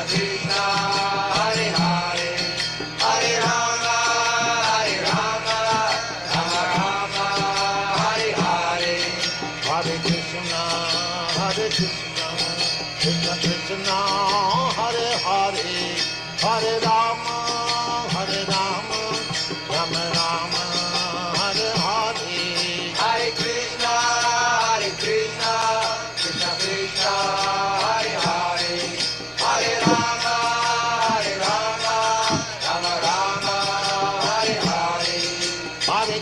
Krishna, Hare Hare, Hare Rama, Rama Rama, Hare Hare. Hare Krishna, Krishna Krishna, Hare Hare, Hare Rama, Rama Rama, Hare Hare. Hare Krishna, Krishna Krishna, Hare Hare, Hare Rama, Rama Rama, Hare Hare. Hare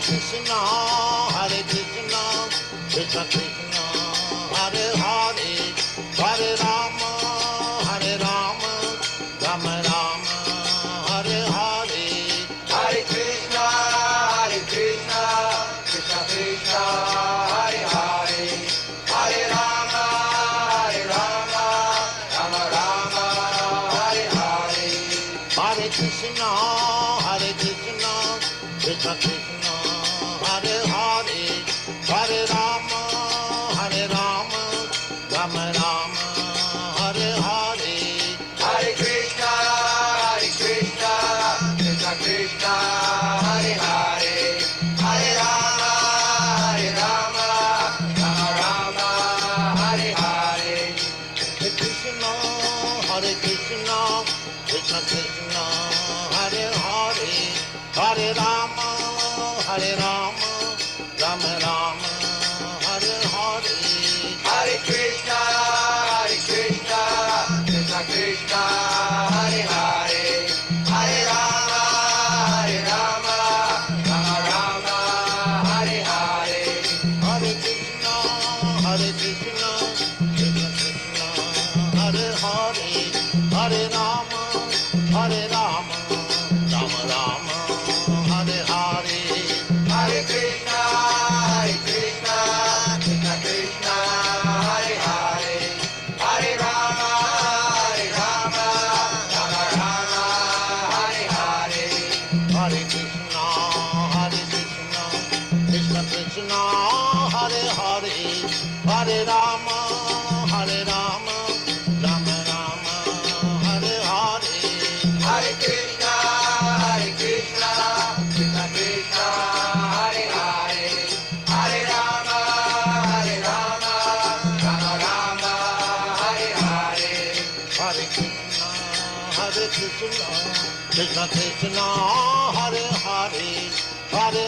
Krishna, Krishna Krishna, Hare Hare, Hare Rama, Rama Rama, Hare Hare. Hare Krishna, Krishna Krishna, Hare Hare, Hare Rama, Rama Rama, Hare Hare. Hare Krishna, Krishna Krishna, Hare Hare, Hare Rama, Rama Rama, Hare Hare. Hare Krishna, Krishna Krishna, Hare Hare, Hare Rama, Rama Hare Hare. Hare Krishna, Krishna Krishna, Hare Hare, Hare Rama, Rama Rama, Hare Hare. Hare Krishna, Krishna Krishna, Hare Hare, Hare Rama, Rama Hare Hare. Hare Krishna, Krishna Krishna, Hare Hare, Hare Rama, Rama Rama, Hare Hare. Hare Krishna, Krishna Krishna, Hare Hare, Hare Rama, Rama Hare Hare. Hare Krishna, Krishna Krishna, Hare Hare, Hare Rama, Rama Rama, Hare Hare. Hare Krishna, Krishna Krishna, Hare Hare, Hare Rama, Rama Hare Hare. Hare Krishna, Krishna Krishna, Hare Hare, Hare Rama, Rama Rama, Hare Hare. Hare Krishna, Krishna Krishna, Hare Hare, Hare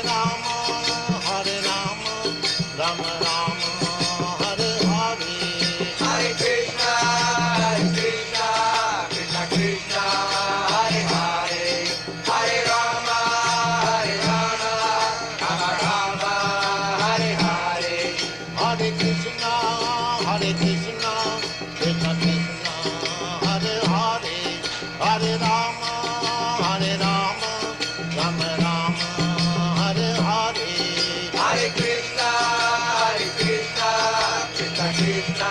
Rama, Rama Hare Hare. Hare Krishna, Krishna Krishna, Hare Hare, Hare Rama, Rama Rama, Hare Hare. Hare Krishna, Krishna Krishna,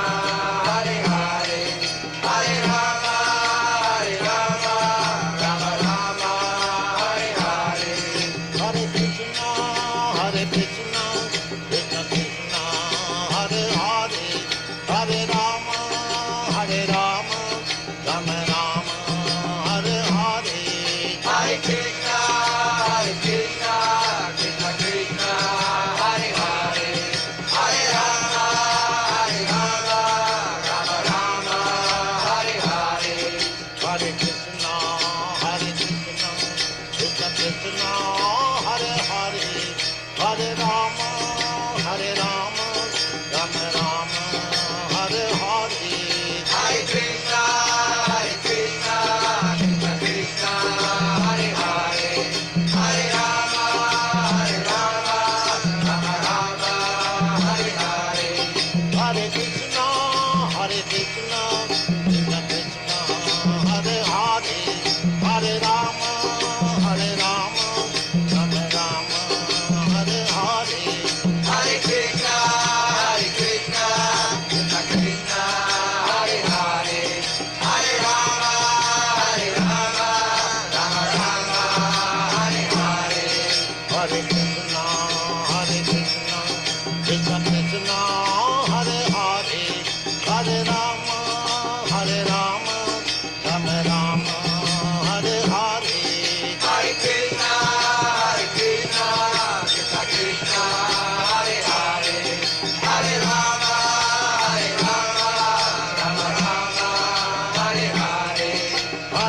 Hare Hare, Hare Rama, Rama Hare Hare. Hare Krishna, Krishna Krishna, Hare Hare, Hare Rama, Rama Rama, Hare Hare. Hare Krishna, Krishna Krishna, Hare Hare, Hare Rama, Rama Hare Hare. Hare Krishna, Krishna Krishna, Hare Hare, Hare Rama, Rama Rama, Hare Hare. Hare Krishna,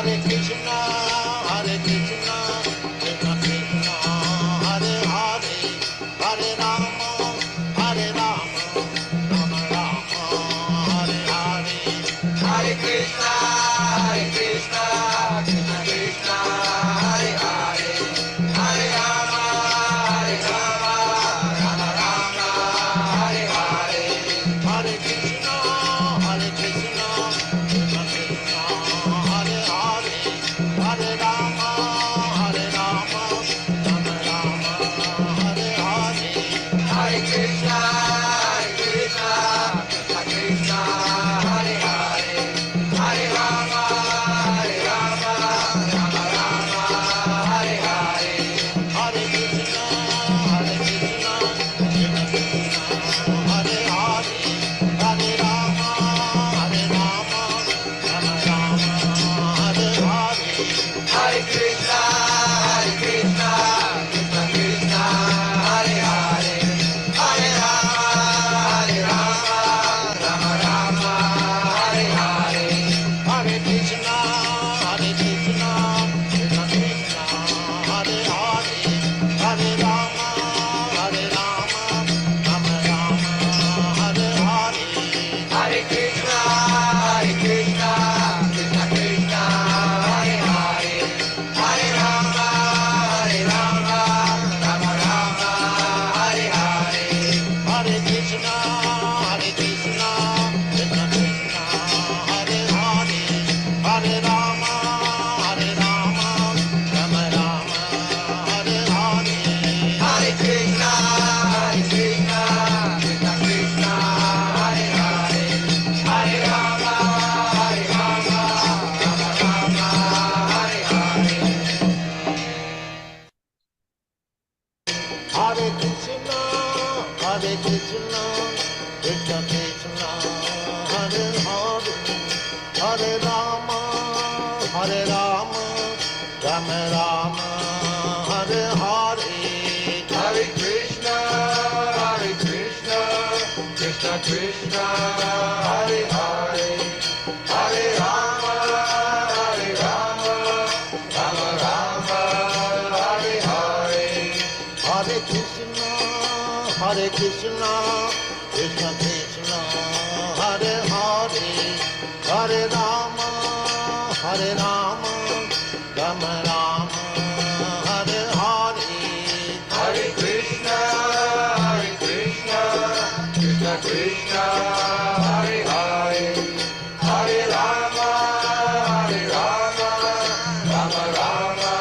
Hare Krishna, Hare Krishna, Krishna Krishna, Hare Hare, Hare Rama, Hare Rama, Rama Rama, Hare Hare. Hare Krishna, Krishna Krishna, Hare Hare, Hare Rama, Rama Rama, Hare Hare. Hare Krishna, Hare Krishna, Krishna Krishna, Hare Hare, Hare Rama, Hare Rama, Rama Rama, Hare Hare. Hare Krishna, Krishna Krishna, Hare Hare, Hare Rama, Rama Rama, Hare Hare. Hare Krishna, Hare Krishna, Krishna Krishna, Hare Hare, Hare Rama, Hare Rama, Rama Rama, Hare Hare. Hare Krishna, Krishna Krishna, Hare Hare, Hare Rama, Rama Rama, Hare Hare. Hare Krishna, Hare Krishna, Krishna Krishna, Hare Hare, Hare Rama, Hare Rama, Rama Rama, Hare Hare. Hare Krishna, Krishna Krishna, Hare Hare, Hare Rama, Rama Rama, Hare Hare. Hare Krishna, Hare Krishna, Krishna Krishna, Hare Hare, Hare Rama, Hare Rama, Rama Rama, Hare Hare. Hare Krishna, Krishna Krishna, Hare Hare, Hare Rama, Rama Rama, Hare Hare. Hare Krishna, Hare Krishna, Krishna Krishna, Hare Hare, Hare Rama, Hare Rama, Rama Rama, Hare Hare. Hare Krishna, Krishna Krishna, Hare Hare, Hare Rama, Rama Rama, Hare Hare. Hare Krishna, Hare Krishna, Krishna Krishna, Hare Hare, Hare Rama, Hare Rama, Rama Rama, Hare Hare. Hare Krishna, Krishna Krishna, Hare Hare, Hare Rama, Rama Rama,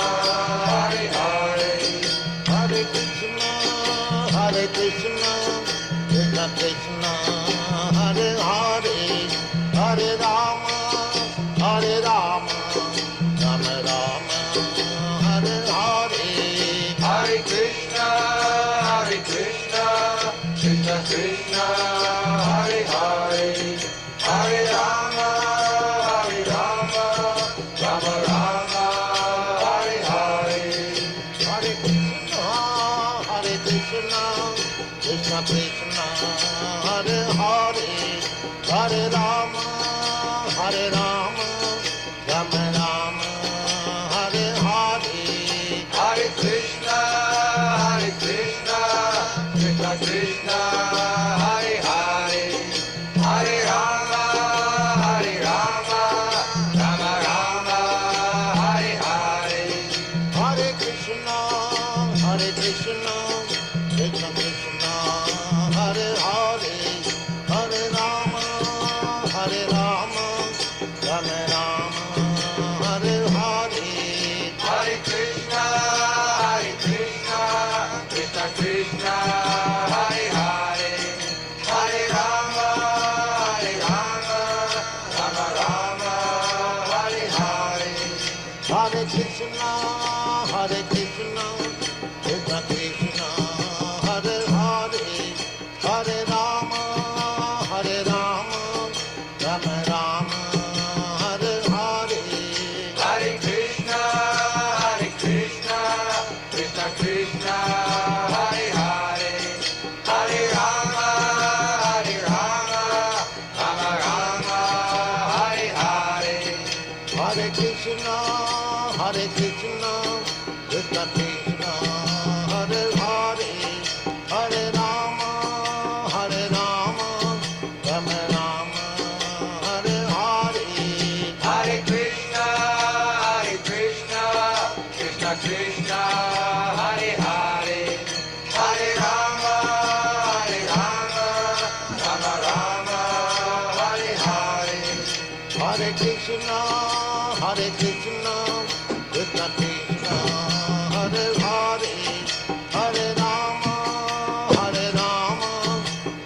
Hare Hare. Hare Krishna, Hare Krishna, Krishna Krishna, Hare Hare, Hare Rama, Hare Rama, Rama Rama, Hare Hare. Hare Krishna, Krishna Krishna, Hare Hare, Hare Rama, Rama Rama, Hare Hare. Hare Krishna, Hare Krishna, Krishna Krishna, Hare Hare, Hare Rama, Hare Rama, Rama Rama, Hare Hare. Hare Krishna, Krishna Krishna, Hare Hare, Hare Rama, Rama Rama, Hare Hare. Hare Krishna, Hare Krishna, Krishna Krishna, Hare Hare, Hare Rama, Hare Rama, Rama Rama, Hare Hare. Hare Krishna, Krishna Krishna, Hare Hare, Hare Rama, Rama Rama, Hare Hare. Hare Krishna, Hare Krishna, Krishna Krishna, Hare Hare, Hare Rama, Hare Rama, Rama Rama, Hare Hare. Hare Krishna, Krishna Krishna, Hare Hare, Hare Rama, Rama Rama, Hare Hare. Hare Krishna, Hare Krishna, Krishna Krishna, Hare Hare, Hare Rama, Hare Rama, Rama Rama, Hare Hare. Hare Krishna, Krishna Krishna, Hare Hare, Hare Rama, Rama Rama, Hare Hare. Hare Krishna, Hare Krishna, Krishna Krishna, Hare Hare, Hare Rama,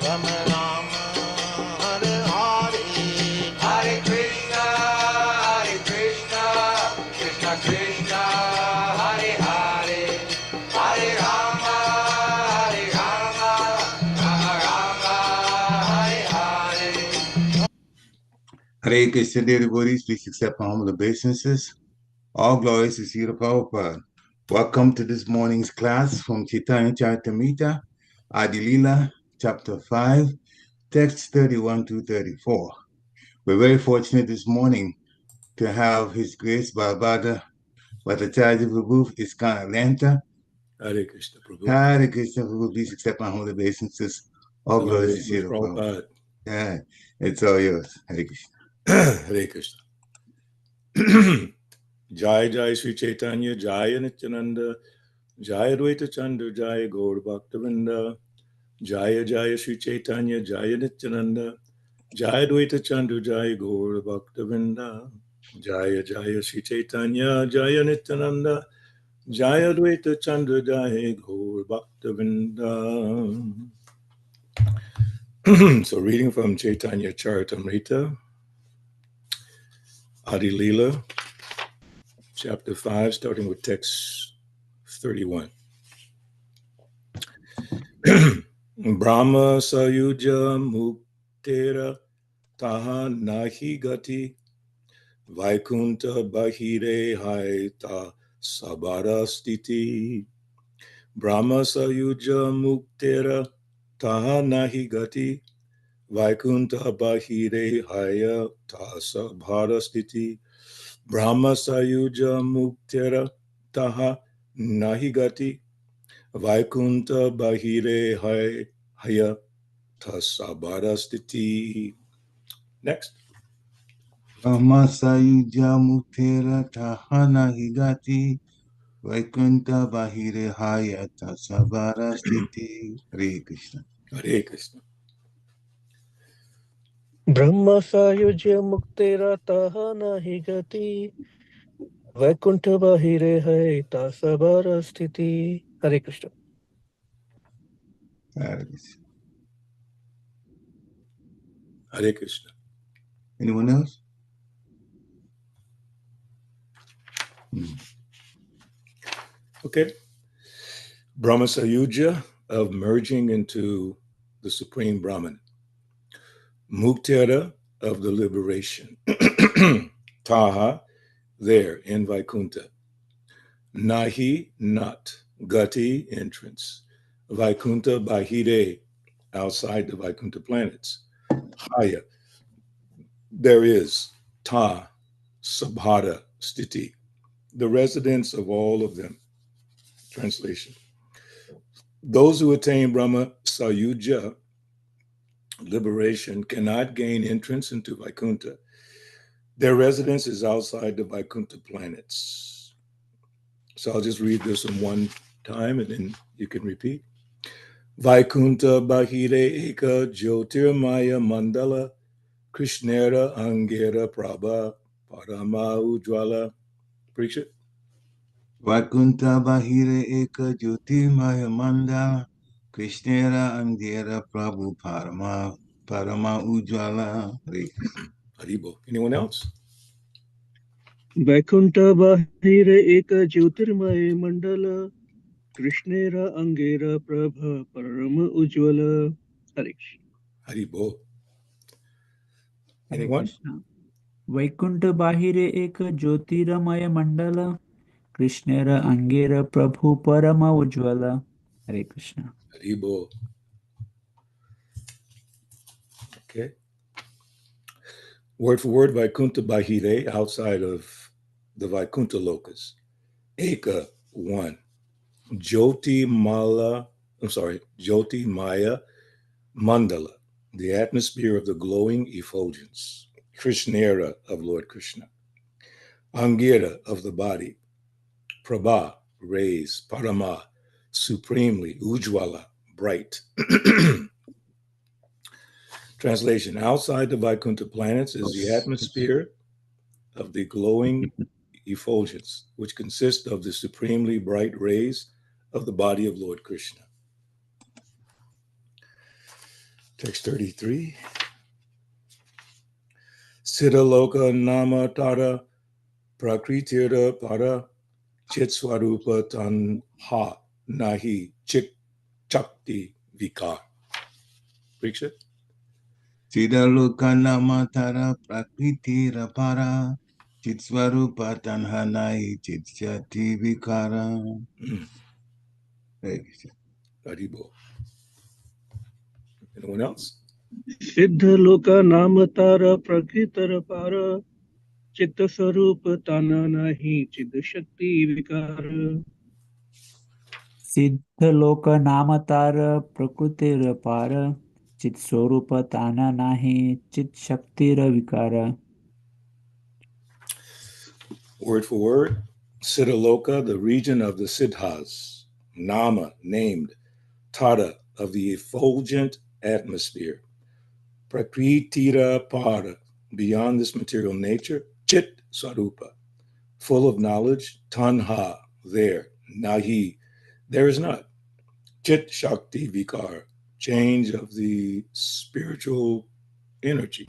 Rama Rama, Hare Hare. Hare Krishna, Krishna Krishna, Hare Hare, Hare Rama, Rama Rama, Hare Hare. Hare Krishna, dear devotees, please accept my humble obeisances. All glories to Srila Prabhupada. Welcome to this morning's class from Chaitanya Charitamrita, Adi Lila, chapter 5, text 31 to 34. We're very fortunate this morning to have His Grace Balabhadra, Bhattacharya Prabhu, ISKCON Atlanta. Hare Krishna, Prabhu. Hare Krishna, Prabhu, please accept my humble obeisances. All glories to Srila Prabhupada. Prabhupada. Yeah, it's all yours. Hare Krishna. Hare Krishna. Jai Jai Sri Chaitanya, Jai Nityananda, Jai Advaita Chandra, Jai Gaur Bhaktavinda, Jai Jai Sri Chaitanya, Jai Nityananda, Jai Advaita Chandra, Jai Gaur Bhaktavinda, Jai Jai Sri Chaitanya, Jai Nityananda, Jai Advaita Chandra, Jai Gaur Bhaktavinda. So reading from Chaitanya Charitamrita, Adi Lila, chapter 5, starting with text 31. Brahma sayuja muktera taha nahi gati vaikunta bahire haita sabara stiti. Brahma sayuja muktera taha nahi gati vaikunta bahire haita sabara stiti. Brahma sayuja muktera taha nahi gati Vaikunta bahire haya tasabara stiti. Next. Brahma sayuja muktera tahana higati Vaikunta bahire hayata sabara stiti. Hare Krishna. Hare Krishna. Brahma sayujya mukterata nahi gati Vaikuntha bahire hai tasabara sthiti. Hare Krishna. Hare Krishna. Hare Krishna. Anyone else? Okay. Brahma sayuja of merging into the Supreme Brahman. Muktera of the liberation. Taha, there in Vaikunta. Nahi, not. Gati, entrance. Vaikunta bahire, outside the Vaikunta planets. Haya, there is. Ta, sabhara, stiti, the residence of all of them. Translation. Those who attain Brahma sayuja, liberation, cannot gain entrance into Vaikunta. Their residence is outside the Vaikunta planets. So I'll just read this in one time and then you can repeat. Vaikunta bahire eka jyotirmaya mandala Krishnera angera prabha parama ujwala. Preach it. Vaikunta bahire eka jyotirmaya mandala Krishnera angera Prabhu parama ujwala. Hare Krishna. Haribo. Anyone else? Vaikuntha bahire eka jyotirmaya mandala Krishnera angera prabha parama ujwala. Hare Krishna. Haribo. Hare Anyone? Krishna. Vaikuntha Bahire Eka Jyotiramaya Mandala Krishnera Angera Prabhu Parama Ujjvala. Hare Krishna. Haribo. Okay. Word for word, Vaikuntha Bahire, outside of the Vaikuntha lokas. Eka, one. Jyoti Maya Mandala, the atmosphere of the glowing effulgence. Krishnera of Lord Krishna. Angira of the body. Prabha, rays. Parama, supremely. Ujwala, bright. Translation: outside the Vaikuntha planets is the atmosphere of the glowing effulgence, which consists of the supremely bright rays of the body of Lord Krishna. Text 33. Siddhaloka nama tara prakritira para chitswarupa tanha nahi chik chakti vikar. Preach it. Siddhaloka namatara prakriti rapara chitswarupa tanhanai chitsyati vikara. Haribo. Anyone else? Siddha loka nama tara prakritar para chitta sarupa tana nahi chid shakti vikara. Siddhalok नामतार प्रकृतिर पार चित स्वरूप ताना नाही चित शक्तिर विकार. Word for word, Siddhaloka, the region of the Siddhas. Nama, named. Tara, of the effulgent atmosphere. Prakritira para, beyond this material nature. Chit Swarupa, full of knowledge. Tanha, there. Nahi, there is not. Chit Shakti Vikar, change of the spiritual energy.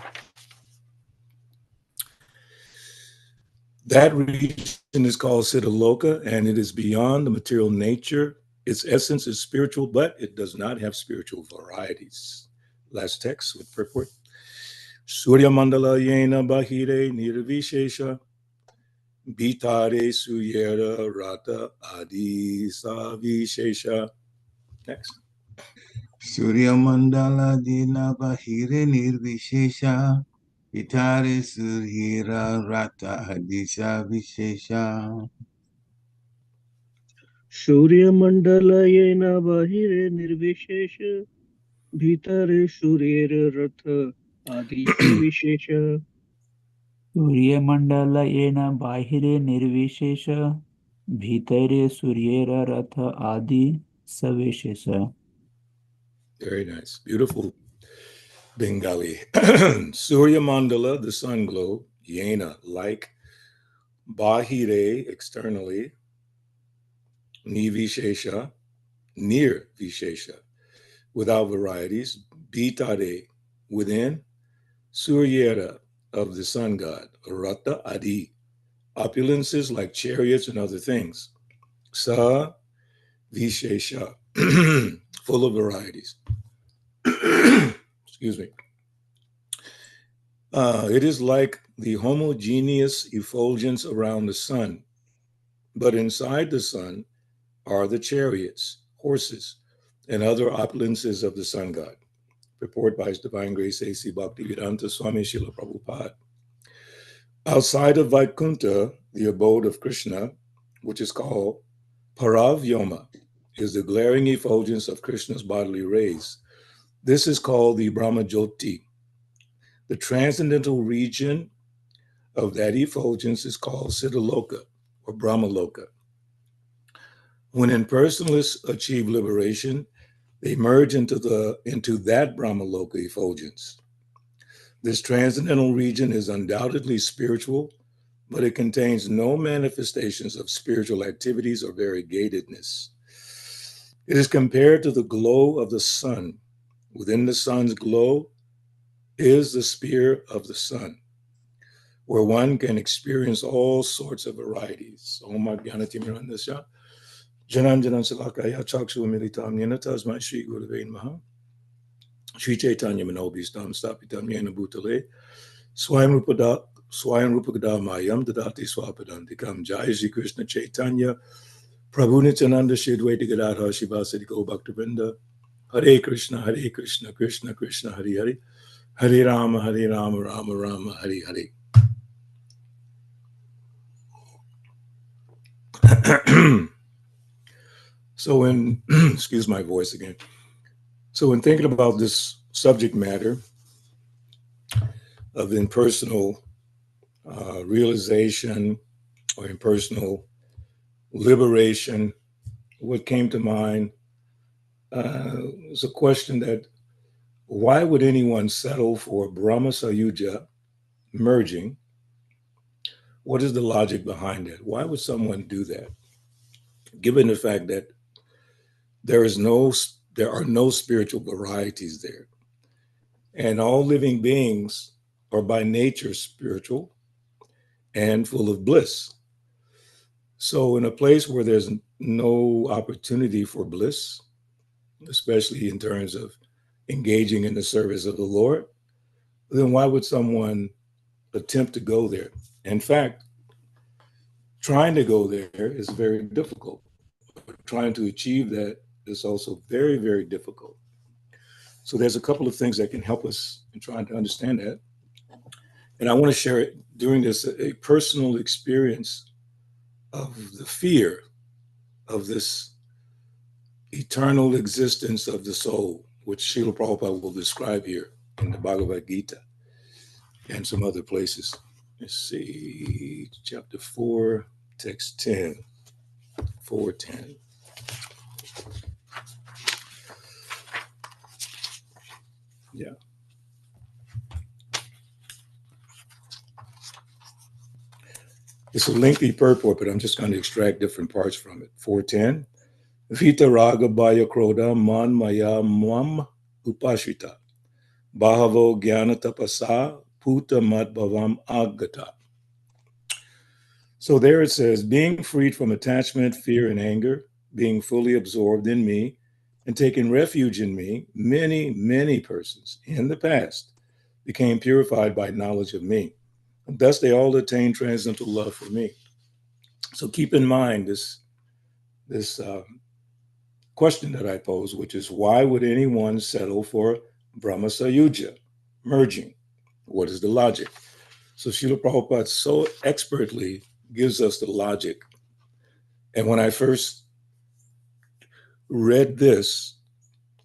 That region is called Siddhaloka, and it is beyond the material nature. Its essence is spiritual, but it does not have spiritual varieties. Last text with purport. Surya Mandala Yena Bahire Nirvishesha Bitare Suyera Rata Adi Savishesha. Next. Surya Mandala Dina Bahire Nirvishesha Itare Surhira Rata Hadisha Vishesha. Surya mandala yena bahire nirvishesha bhitare suryera ratha adi savishesha. सूर्यमंडल येन बाहिरे निर्विशेष भीतरे सूर्येर रथ आदि सविशेष. Very nice. Beautiful Bengali. Surya Mandala, the sun globe. Yena, like. Bahire, externally. Nivishesha, near Vishesha, without varieties. Bitare, within. Suryera, of the sun god. Rata Adi, opulences like chariots and other things. Sa Vishesha, full of varieties. Excuse me. It is like the homogeneous effulgence around the sun, but inside the sun are the chariots, horses, and other opulences of the sun god. Purport by His Divine Grace A.C. Bhaktivedanta Swami Srila Prabhupada. Outside of Vaikuntha, the abode of Krishna, which is called Paravyoma, is the glaring effulgence of Krishna's bodily rays. This is called the Brahma Jyoti. The transcendental region of that effulgence is called Siddhaloka or Brahmaloka. When impersonalists achieve liberation, they merge into that Brahmaloka effulgence. This transcendental region is undoubtedly spiritual, but it contains no manifestations of spiritual activities or variegatedness. It is compared to the glow of the sun. Within the sun's glow is the sphere of the sun, where one can experience all sorts of varieties. Om Jnanati Mirandasya, Janan Janan Salakaya Chakshu Militam Yenata Asmai Shri Gurave Namaha, Shri Chaitanya Manobhistam Stapitam Yena Bhutale, Swayam Rupagadam Mayam Dadati Swapadantikam Jai Shri Krishna Chaitanya, Prabhu Nityananda Shri Advaita Gadadhar Shivasati Go Bhaktivinoda, Hare Krishna, Krishna Krishna, Hare Hare, Hare Rama, Rama Rama, Hare Hare. So in, excuse my voice again. So in thinking about this subject matter of impersonal realization or impersonal liberation, what came to mind was a question that why would anyone settle for Brahma Sayuja merging? What is the logic behind it? Why would someone do that? Given the fact that there are no spiritual varieties there. And all living beings are by nature spiritual and full of bliss. So in a place where there's no opportunity for bliss, especially in terms of engaging in the service of the Lord, then why would someone attempt to go there? In fact, trying to go there is very difficult. Trying to achieve that is also very, very difficult. So there's a couple of things that can help us in trying to understand that. And I want to share it during this a personal experience of the fear of this eternal existence of the soul, which Srila Prabhupada will describe here in the Bhagavad Gita and some other places. Let's see, chapter 4, text 10, 4:10. Yeah. It's a lengthy purport, but I'm just going to extract different parts from it. 4:10. Vita raga bhaya krodha man maya mam upashita. Bahavo jnana tapasa puta mad bhavam agata. So there it says, being freed from attachment, fear, and anger, being fully absorbed in me, and taking refuge in me, many, many persons in the past became purified by knowledge of me. And thus they all attained transcendental love for me. So keep in mind this question that I pose, which is why would anyone settle for Brahma Sayuja, merging? What is the logic? So Srila Prabhupada so expertly gives us the logic. And when I first read this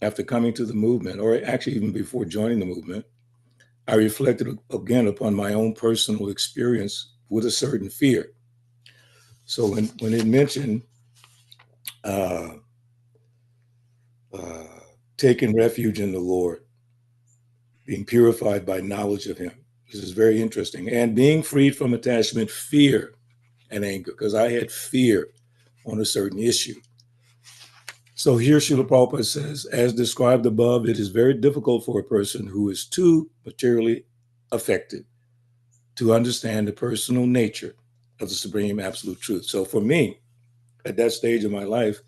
after coming to the movement, or actually even before joining the movement, I reflected again upon my own personal experience with a certain fear. So when it mentioned taking refuge in the Lord, being purified by knowledge of him, this is very interesting, and being freed from attachment, fear, and anger, because I had fear on a certain issue. So here Srila Prabhupada says, as described above, it is very difficult for a person who is too materially affected to understand the personal nature of the Supreme Absolute Truth. So for me, at that stage of my life,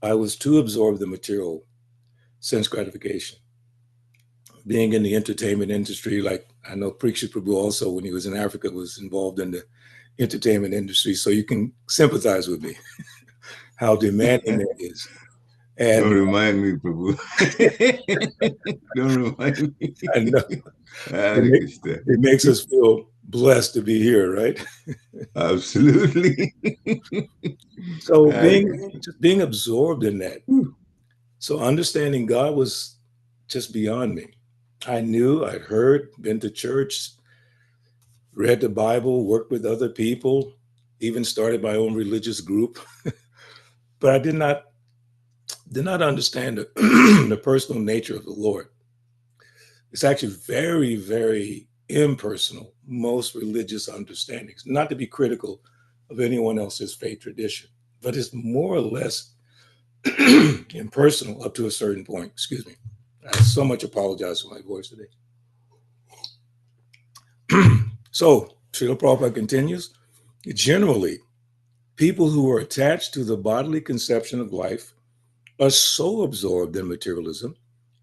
I was too absorbed in material sense gratification. Being in the entertainment industry, like I know Preksha Prabhu also, when he was in Africa, was involved in the entertainment industry. So you can sympathize with me, how demanding that is. And don't remind me, Prabhu. Don't remind me. I know. It makes us feel blessed to be here, right? Absolutely. So being absorbed in that. So understanding God was just beyond me. I knew, I'd heard, been to church, read the Bible, worked with other people, even started my own religious group. But I did not understand the personal nature of the Lord. It's actually very, very impersonal, most religious understandings, not to be critical of anyone else's faith tradition, but it's more or less impersonal up to a certain point. Excuse me. I so much apologize for my voice today. So, Srila Prabhupada continues, generally, people who are attached to the bodily conception of life are so absorbed in materialism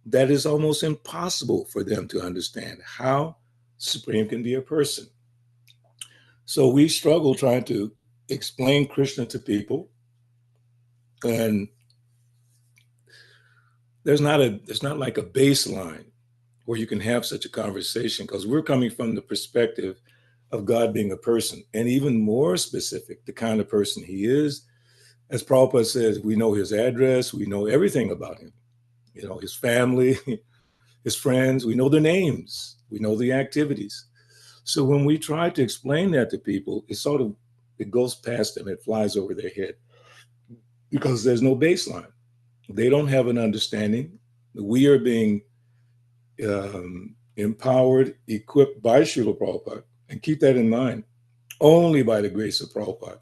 that it's almost impossible for them to understand how Supreme can be a person. So we struggle trying to explain Krishna to people, and there's not like a baseline where you can have such a conversation, because we're coming from the perspective of God being a person, and even more specific, the kind of person he is. As Prabhupada says, we know his address, we know everything about him, his family, his friends, we know their names, we know the activities. So when we try to explain that to people, it goes past them, it flies over their head, because there's no baseline. They don't have an understanding. We are being empowered, equipped by Srila Prabhupada, and keep that in mind, only by the grace of Prabhupada,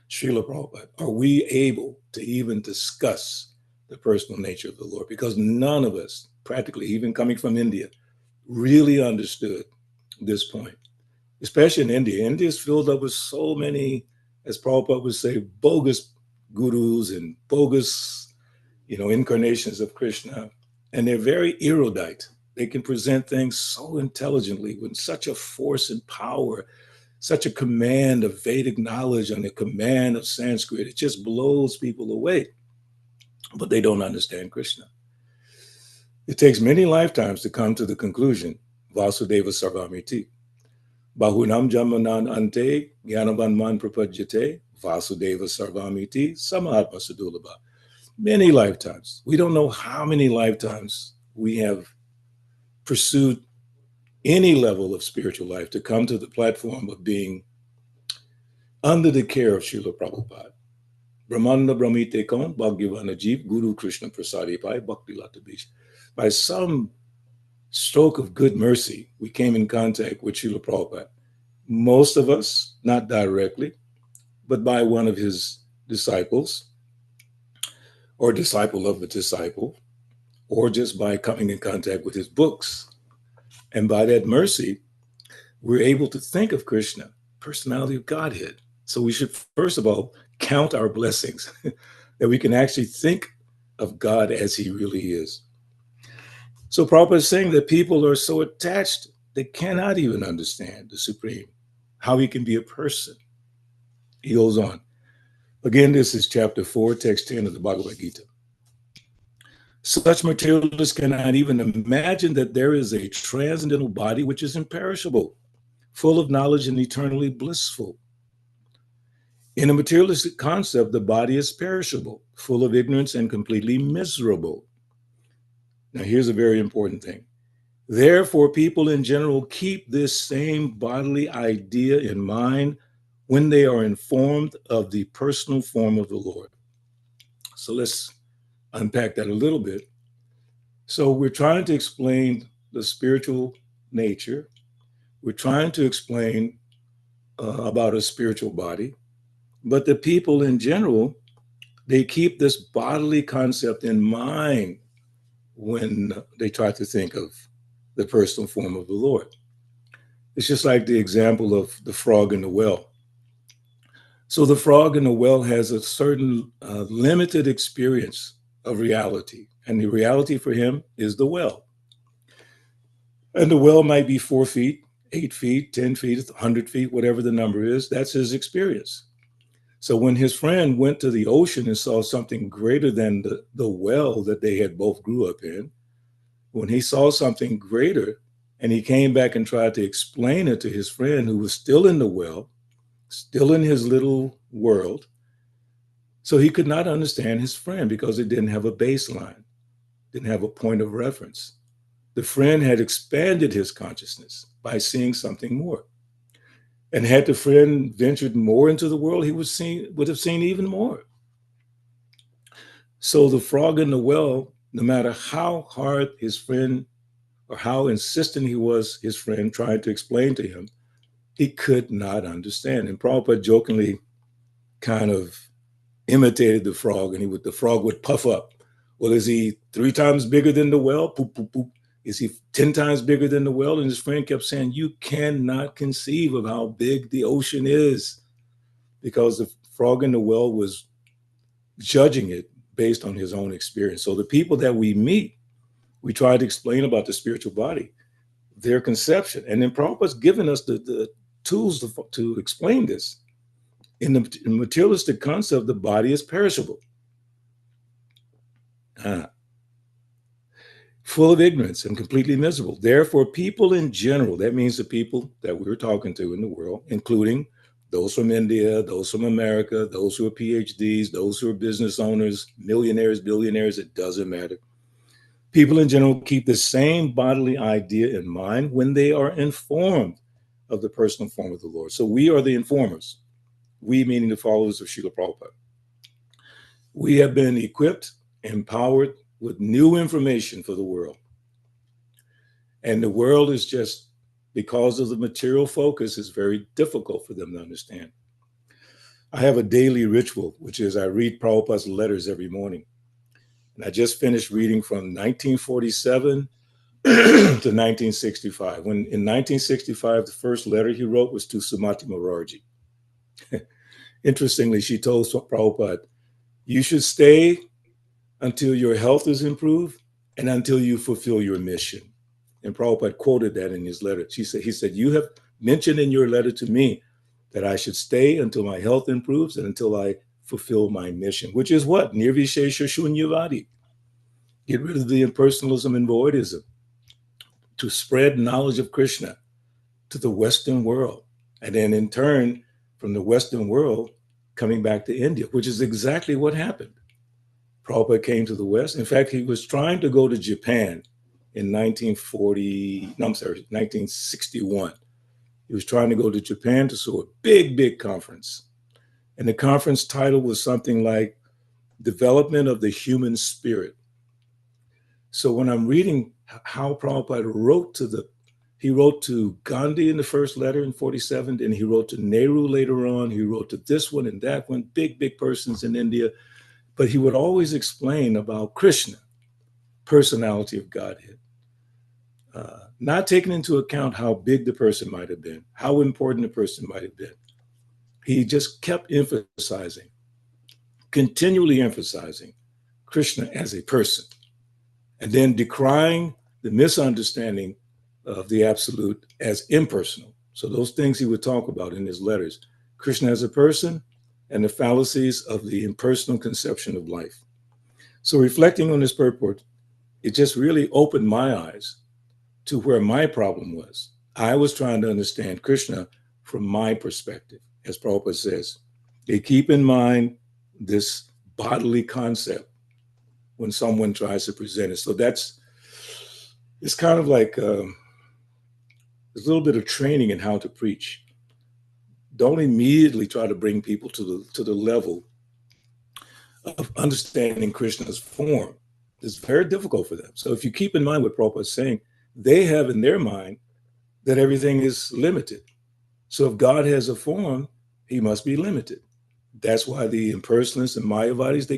Srila Prabhupada, are we able to even discuss the personal nature of the Lord, because none of us, practically, even coming from India, really understood this point, especially in India. India is filled up with so many, as Prabhupada would say, bogus gurus and bogus, incarnations of Krishna. And they're very erudite. They can present things so intelligently with such a force and power, such a command of Vedic knowledge and a command of Sanskrit. It just blows people away. But they don't understand Krishna. It takes many lifetimes to come to the conclusion, Vasudeva Sarvamiti. Bahunam Jamanan Ante, Gyanabanman Prapajyate, Vasudeva Sarvamiti, Samahatma Sadulabha. Many lifetimes. We don't know how many lifetimes we have pursued any level of spiritual life to come to the platform of being under the care of Srila Prabhupada. Brahmanda Brahmite Kon, Bhagavana Jeev, Guru Krishna Prasadi Pai, Bhakti Lata Bish. By some stroke of good mercy, we came in contact with Srila Prabhupada. Most of us, not directly, but by one of his disciples, or disciple of a disciple, or just by coming in contact with his books. And by that mercy, we're able to think of Krishna, personality of Godhead. So we should, first of all, count our blessings, that we can actually think of God as he really is. So Prabhupada is saying that people are so attached, they cannot even understand the Supreme, how he can be a person. He goes on. Again, this is chapter 4, text 10 of the Bhagavad Gita. Such materialists cannot even imagine that there is a transcendental body which is imperishable, full of knowledge and eternally blissful. In a materialistic concept, the body is perishable, full of ignorance and completely miserable. Now, here's a very important thing. Therefore, people in general keep this same bodily idea in mind when they are informed of the personal form of the Lord. So let's unpack that a little bit. So we're trying to explain the spiritual nature. We're trying to explain about a spiritual body. But the people in general, they keep this bodily concept in mind when they try to think of the personal form of the Lord. It's just like the example of the frog in the well. So the frog in the well has a certain limited experience of reality. And the reality for him is the well. And the well might be 4 feet, 8 feet, 10 feet, 100 feet, whatever the number is. That's his experience. So when his friend went to the ocean and saw something greater than the well that they had both grew up in, when he saw something greater and he came back and tried to explain it to his friend who was still in the well, still in his little world, so he could not understand his friend because it didn't have a baseline, didn't have a point of reference. The friend had expanded his consciousness by seeing something more. And had the friend ventured more into the world, he would have seen even more. So the frog in the well, no matter how hard his friend or how insistent he was, his friend tried to explain to him, he could not understand. And Prabhupada jokingly kind of imitated the frog, and the frog would puff up. Well, is he 3 times bigger than the well? Poop, poop, poop. Is he 10 times bigger than the well? And his friend kept saying, you cannot conceive of how big the ocean is, because the frog in the well was judging it based on his own experience. So the people that we meet, we try to explain about the spiritual body, their conception. And then Prabhupada's given us the tools to explain this. In the materialistic concept, the body is perishable. full of ignorance and completely miserable. Therefore, people in general, that means the people that we're talking to in the world, including those from India, those from America, those who are PhDs, those who are business owners, millionaires, billionaires, it doesn't matter. People in general keep the same bodily idea in mind when they are informed of the personal form of the Lord. So we are the informers, we meaning the followers of Srila Prabhupada. We have been equipped, empowered with new information for the world. And the world is just, because of the material focus, is very difficult for them to understand. I have a daily ritual, which is I read Prabhupada's letters every morning. And I just finished reading from 1947 to 1965. When in 1965, the first letter he wrote was to Sumati Morarji. Interestingly, she told Prabhupada, you should stay until your health is improved and until you fulfill your mission. And Prabhupada quoted that in his letter. He said, you have mentioned in your letter to me that I should stay until my health improves and until I fulfill my mission, which is what? Nirvishesha Shunyavadi. Get rid of the impersonalism and voidism, to spread knowledge of Krishna to the Western world. And then in turn, from the Western world, coming back to India, which is exactly what happened. Prabhupada came to the West. In fact, he was trying to go to Japan in 1961. He was trying to go to Japan to a big, big conference. And the conference title was something like Development of the Human Spirit. So when I'm reading how Prabhupada wrote to Gandhi in the first letter in 47, and he wrote to Nehru later on, he wrote to this one and that one, big, big persons in India, but he would always explain about Krishna, personality of Godhead, not taking into account how big the person might have been, how important the person might have been. He just kept emphasizing, continually emphasizing Krishna as a person, and then decrying the misunderstanding of the absolute as impersonal. So those things he would talk about in his letters, Krishna as a person and the fallacies of the impersonal conception of life. So reflecting on this purport, it just really opened my eyes to where my problem was. I was trying to understand Krishna from my perspective. As Prabhupada says, they keep in mind this bodily concept when someone tries to present it. So it's kind of like there's a little bit of training in how to preach. Don't immediately try to bring people to the level of understanding Krishna's form. It's very difficult for them. So if you keep in mind what Prabhupada is saying, they have in their mind that everything is limited. So if God has a form, he must be limited. That's why the impersonalists and Mayavadis, they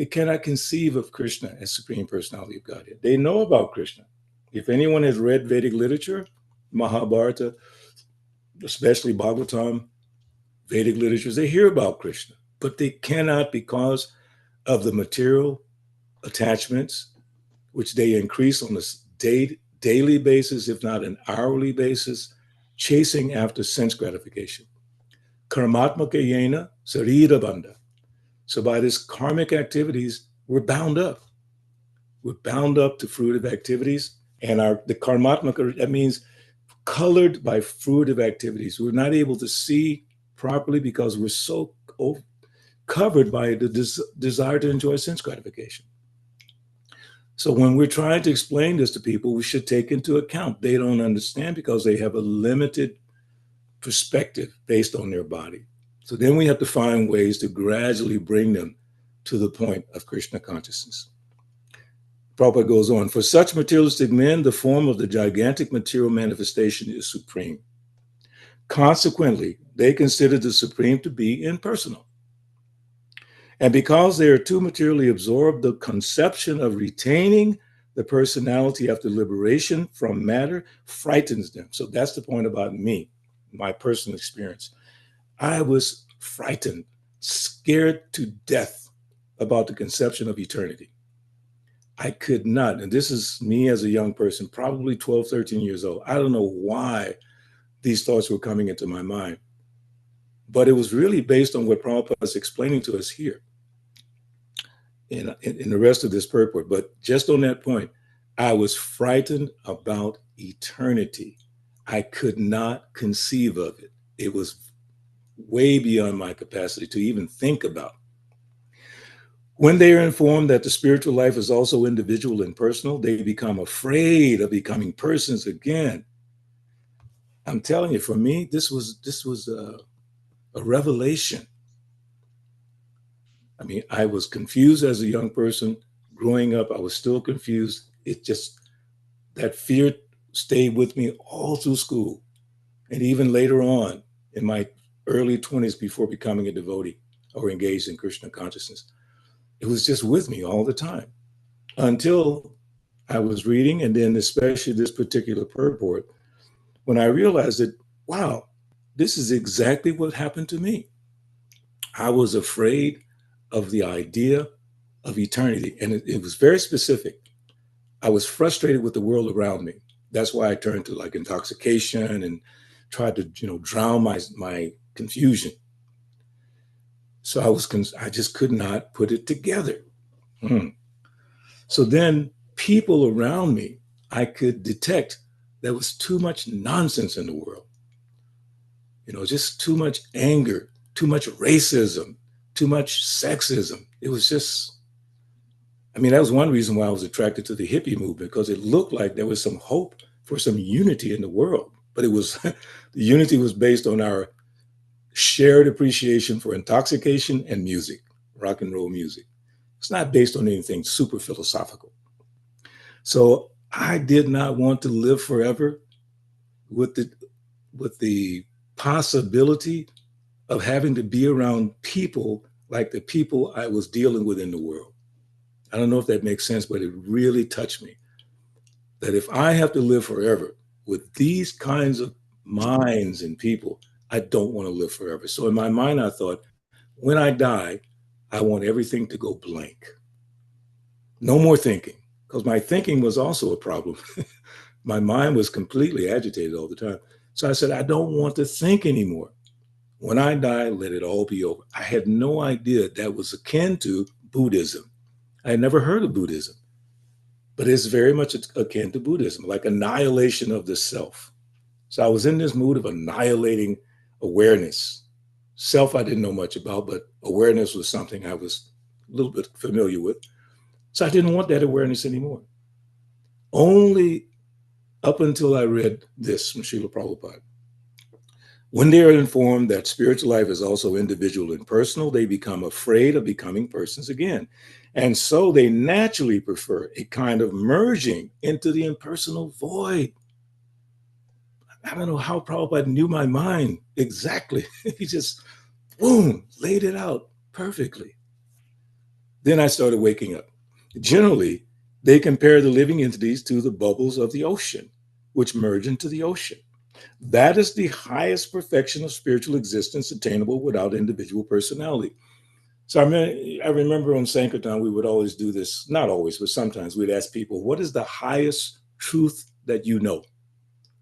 cannot conceive of Krishna as Supreme Personality of Godhead. They know about Krishna. If anyone has read Vedic literature, Mahabharata, especially Bhagavatam, Vedic literatures, they hear about Krishna, but they cannot, because of the material attachments, which they increase on a daily basis, if not an hourly basis, chasing after sense gratification. Karmatmaka yena sarira bandha. So by this karmic activities, we're bound up. We're bound up to fruitive activities. And the karmatmaka, that means colored by fruitive activities. We're not able to see properly because we're so covered by the desire to enjoy sense gratification. So when we're trying to explain this to people, we should take into account they don't understand because they have a limited perspective based on their body. So then we have to find ways to gradually bring them to the point of Krishna consciousness. Prabhupada goes on, for such materialistic men, the form of the gigantic material manifestation is supreme. Consequently, they consider the supreme to be impersonal. And because they are too materially absorbed, the conception of retaining the personality after liberation from matter frightens them. So that's the point about me, my personal experience. I was frightened, scared to death about the conception of eternity. I could not, and this is me as a young person, probably 12, 13 years old. I don't know why these thoughts were coming into my mind, but it was really based on what Prabhupada is explaining to us here in the rest of this purport. But just on that point, I was frightened about eternity. I could not conceive of it. It was way beyond my capacity to even think about. When they are informed that the spiritual life is also individual and personal, they become afraid of becoming persons again. I'm telling you, for me, this was a revelation. I mean, I was confused as a young person. Growing up, I was still confused. It just, that fear stayed with me all through school. And even later on in my early 20s before becoming a devotee or engaged in Krishna consciousness, it was just with me all the time until I was reading, and then especially this particular purport, when I realized that, wow, this is exactly what happened to me. I was afraid of the idea of eternity, and it was very specific. I was frustrated with the world around me. That's why I turned to like intoxication and tried to, drown my confusion. So I just could not put it together. So then people around me, I could detect there was too much nonsense in the world. Just too much anger, too much racism, too much sexism. It was just, that was one reason why I was attracted to the hippie movement, because it looked like there was some hope for some unity in the world. But it was, the unity was based on our shared appreciation for intoxication and music, rock and roll music. It's not based on anything super philosophical. So I did not want to live forever with the possibility of having to be around people like the people I was dealing with in the world. I don't know if that makes sense, but it really touched me. That if I have to live forever with these kinds of minds and people, I don't want to live forever. So in my mind, I thought, when I die, I want everything to go blank. No more thinking, because my thinking was also a problem. My mind was completely agitated all the time. So I said, I don't want to think anymore. When I die, let it all be over. I had no idea that was akin to Buddhism. I had never heard of Buddhism, but it's very much akin to Buddhism, like annihilation of the self. So I was in this mood of annihilating awareness. Self, I didn't know much about, but awareness was something I was a little bit familiar with. So I didn't want that awareness anymore. Only up until I read this from Srila Prabhupada. When they are informed that spiritual life is also individual and personal, they become afraid of becoming persons again. And so they naturally prefer a kind of merging into the impersonal void. I don't know how Prabhupada knew my mind exactly. He just, boom, laid it out perfectly. Then I started waking up. Generally, they compare the living entities to the bubbles of the ocean, which merge into the ocean. That is the highest perfection of spiritual existence attainable without individual personality. So I remember on Sankirtan, we would always do this, not always, but sometimes we'd ask people, what is the highest truth that you know?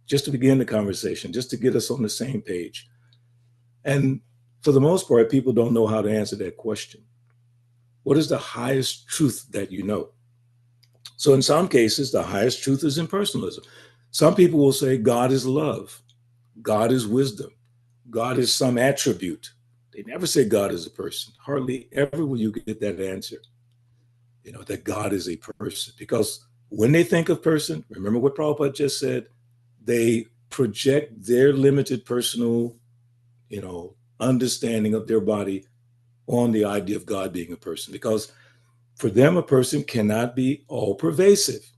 Just to begin the conversation, just to get us on the same page. And for the most part, people don't know how to answer that question. What is the highest truth that you know? So in some cases, the highest truth is impersonalism. Some people will say God is love. God is wisdom. God is some attribute. They never say God is a person. Hardly ever will you get that answer, that God is a person. Because when they think of person, remember what Prabhupada just said, they project their limited personal, understanding of their body on the idea of God being a person. Because for them, a person cannot be all pervasive.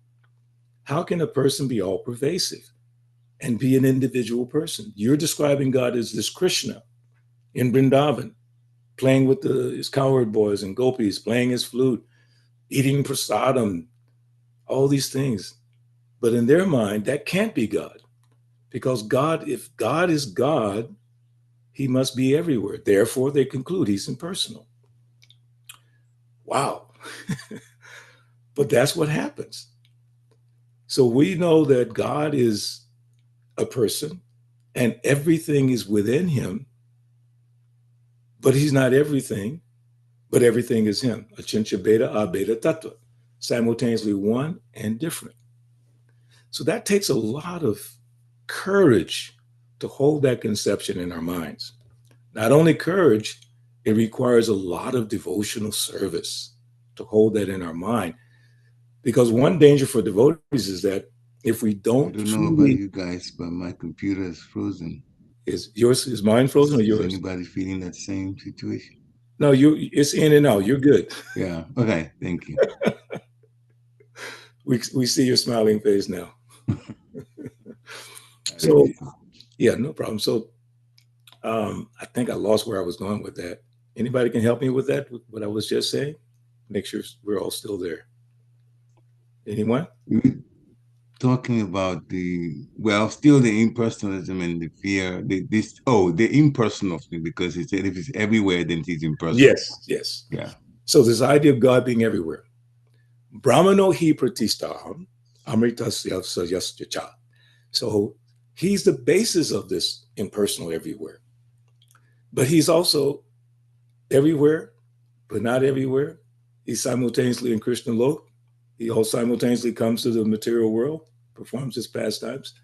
How can a person be all pervasive and be an individual person? You're describing God as this Krishna in Vrindavan, playing with his cowherd boys and gopis, playing his flute, eating prasadam, all these things. But in their mind, that can't be God. Because God, if God is God, he must be everywhere. Therefore, they conclude he's impersonal. Wow. But that's what happens. So we know that God is a person and everything is within him, but he's not everything, but everything is him. Achincha beta abeta tattva, simultaneously one and different. So that takes a lot of courage to hold that conception in our minds. Not only courage, it requires a lot of devotional service to hold that in our mind. Because one danger for devotees is that if we I don't don't know about truly, you guys, but my computer is frozen. is mine frozen or Is yours? anybody feeling that same situation? No, it's in and out. You're good. Yeah. Okay. Thank you. We see your smiling face now. Hare So Krishna. yeah, no problem. So I think I lost where I was going with that. Anybody can help me with that? With what I was just saying? Make sure we're all still there. Anyone? We were talking about still the impersonalism and the fear. The impersonal thing, because he said if it's everywhere, then it's impersonal. Yes. Yeah. So this idea of God being everywhere. Brahmano hi pratistaham amritasya sayasya. So he's the basis of this impersonal everywhere. But he's also everywhere, but not everywhere. He's simultaneously in Krishna Lok. He also simultaneously comes to the material world, performs his pastimes.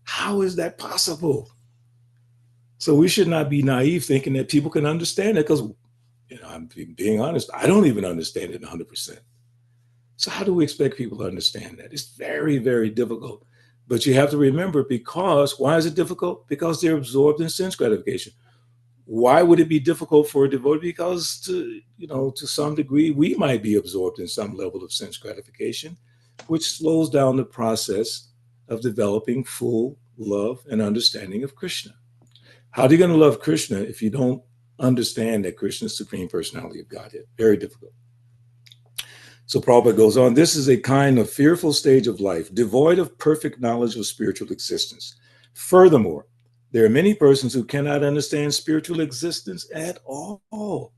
How is that possible? So we should not be naive thinking that people can understand it, because I'm being honest, I don't even understand it 100%. So how do we expect people to understand that? It's very, very difficult. But you have to remember, why is it difficult? Because they're absorbed in sense gratification. Why would it be difficult for a devotee? Because to some degree, we might be absorbed in some level of sense gratification, which slows down the process of developing full love and understanding of Krishna. How are you going to love Krishna if you don't understand that Krishna is the Supreme Personality of Godhead? Very difficult. So Prabhupada goes on, this is a kind of fearful stage of life, devoid of perfect knowledge of spiritual existence. Furthermore, there are many persons who cannot understand spiritual existence at all.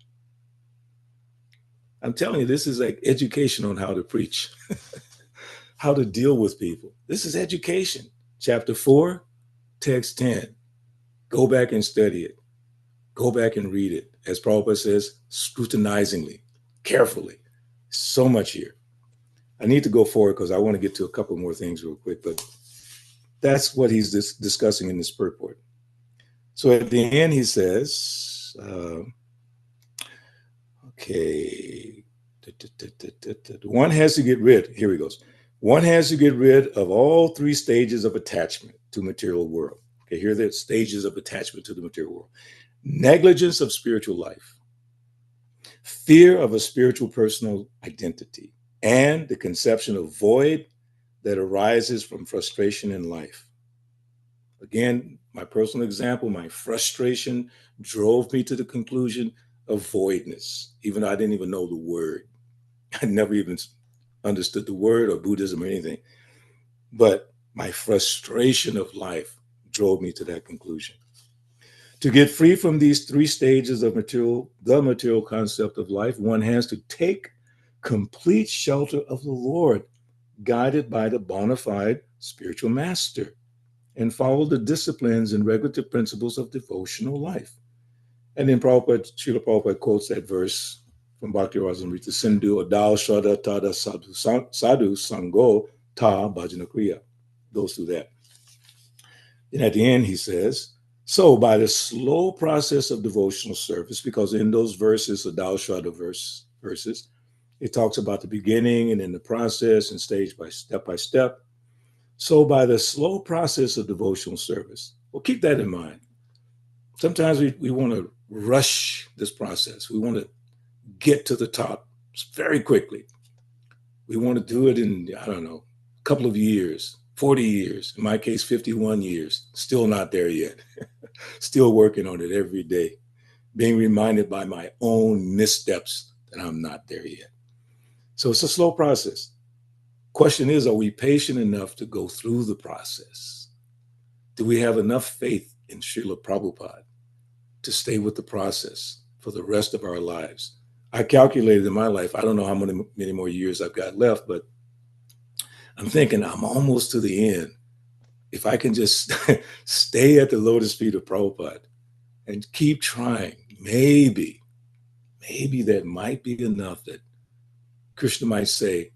I'm telling you, this is like education on how to preach, how to deal with people. This is education. Chapter 4, text 10. Go back and study it. Go back and read it. As Prabhupada says, scrutinizingly, carefully. So much here. I need to go forward because I want to get to a couple more things real quick, but that's what he's discussing in this purport. So at the end, he says, okay, one has to get rid, here he goes. One has to get rid of all three stages of attachment to material world. Okay, here are the stages of attachment to the material world. Negligence of spiritual life, fear of a spiritual personal identity, and the conception of void that arises from frustration in life. Again, my personal example, my frustration drove me to the conclusion of voidness, even though I didn't even know the word. I never even understood the word or Buddhism or anything. But my frustration of life drove me to that conclusion. To get free from these three stages of the material concept of life, one has to take complete shelter of the Lord, guided by the bona fide spiritual master, and follow the disciplines and regulative principles of devotional life. And then Srila Prabhupada quotes that verse from Bhakti Rasamrita Sindhu, Adal Shraddha Tada Sadhu Sango Ta Bhajana Kriya. Goes through that. And at the end, he says, so by the slow process of devotional service, because in those verses, the Adal Shraddha verses, it talks about the beginning and then the process and stage by step. So by the slow process of devotional service, well, keep that in mind. Sometimes we want to rush this process. We want to get to the top very quickly. We want to do it in, I don't know, a couple of years, 40 years, in my case, 51 years, still not there yet. Still working on it every day, being reminded by my own missteps that I'm not there yet. So it's a slow process. Question is, are we patient enough to go through the process? Do we have enough faith in Srila Prabhupada to stay with the process for the rest of our lives? I calculated in my life, I don't know how many more years I've got left, but I'm thinking I'm almost to the end. If I can just stay at the lotus feet of Prabhupada and keep trying, maybe that might be enough that Krishna might say,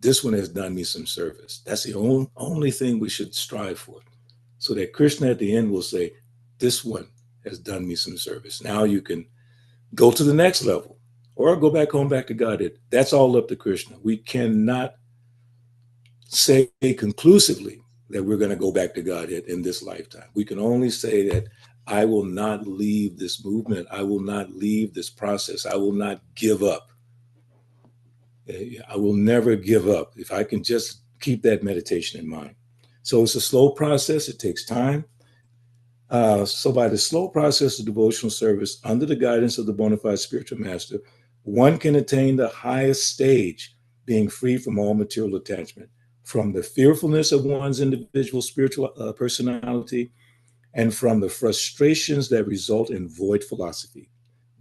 this one has done me some service. That's the only thing we should strive for. So that Krishna at the end will say, this one has done me some service. Now you can go to the next level or go back home, back to Godhead. That's all up to Krishna. We cannot say conclusively that we're going to go back to Godhead in this lifetime. We can only say that I will not leave this movement. I will not leave this process. I will not give up. I will never give up if I can just keep that meditation in mind. So it's a slow process. It takes time. So by the slow process of devotional service under the guidance of the bona fide spiritual master, one can attain the highest stage, being free from all material attachment, from the fearfulness of one's individual spiritual personality, and from the frustrations that result in void philosophy.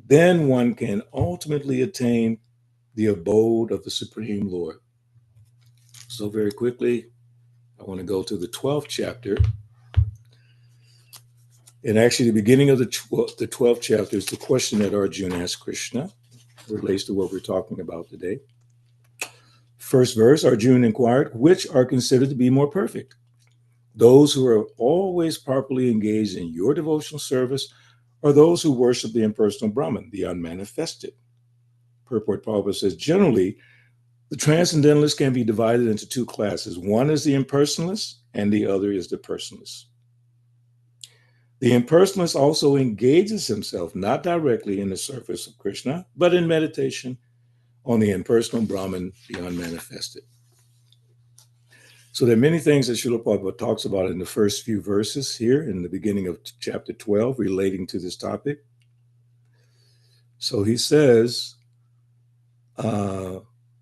Then one can ultimately attain the abode of the Supreme Lord. So very quickly, I want to go to the 12th chapter. And actually, the beginning of the 12th chapter is the question that Arjuna asked Krishna. Relates to what we're talking about today. First verse, Arjuna inquired, which are considered to be more perfect? Those who are always properly engaged in your devotional service, or those who worship the impersonal Brahman, the unmanifested? Purport Prabhupada says, generally, the transcendentalists can be divided into two classes. One is the impersonalist, and the other is the personalist. The impersonalist also engages himself not directly in the service of Krishna, but in meditation on the impersonal Brahman, the unmanifested. So there are many things that Srila Prabhupada talks about in the first few verses here in the beginning of chapter 12 relating to this topic. So he says,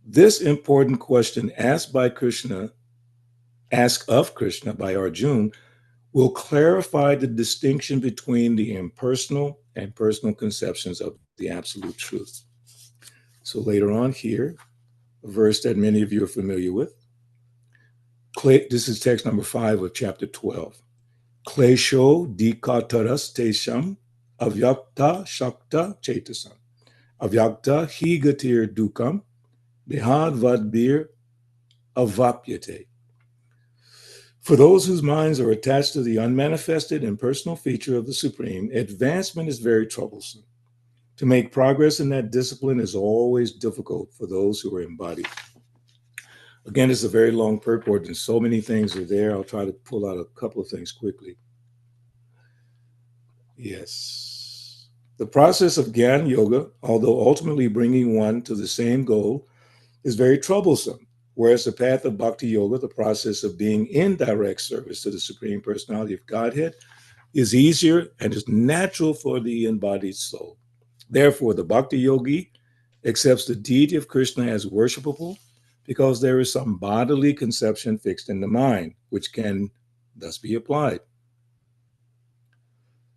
this important question asked of Krishna by Arjuna, will clarify the distinction between the impersonal and personal conceptions of the absolute truth. So later on here, a verse that many of you are familiar with. This is text number 5 of chapter 12. Klesho dikataras tesham avyakta shakta chetasam. Avyakta higatir dukam bihad vadbir avapyate. For those whose minds are attached to the unmanifested and personal feature of the Supreme, advancement is very troublesome. To make progress in that discipline is always difficult for those who are embodied. Again, it's a very long purport and so many things are there. I'll try to pull out a couple of things quickly. Yes. The process of Gyan Yoga, although ultimately bringing one to the same goal, is very troublesome. Whereas the path of Bhakti Yoga, the process of being in direct service to the Supreme Personality of Godhead, is easier and is natural for the embodied soul. Therefore, the Bhakti Yogi accepts the deity of Krishna as worshipable because there is some bodily conception fixed in the mind, which can thus be applied.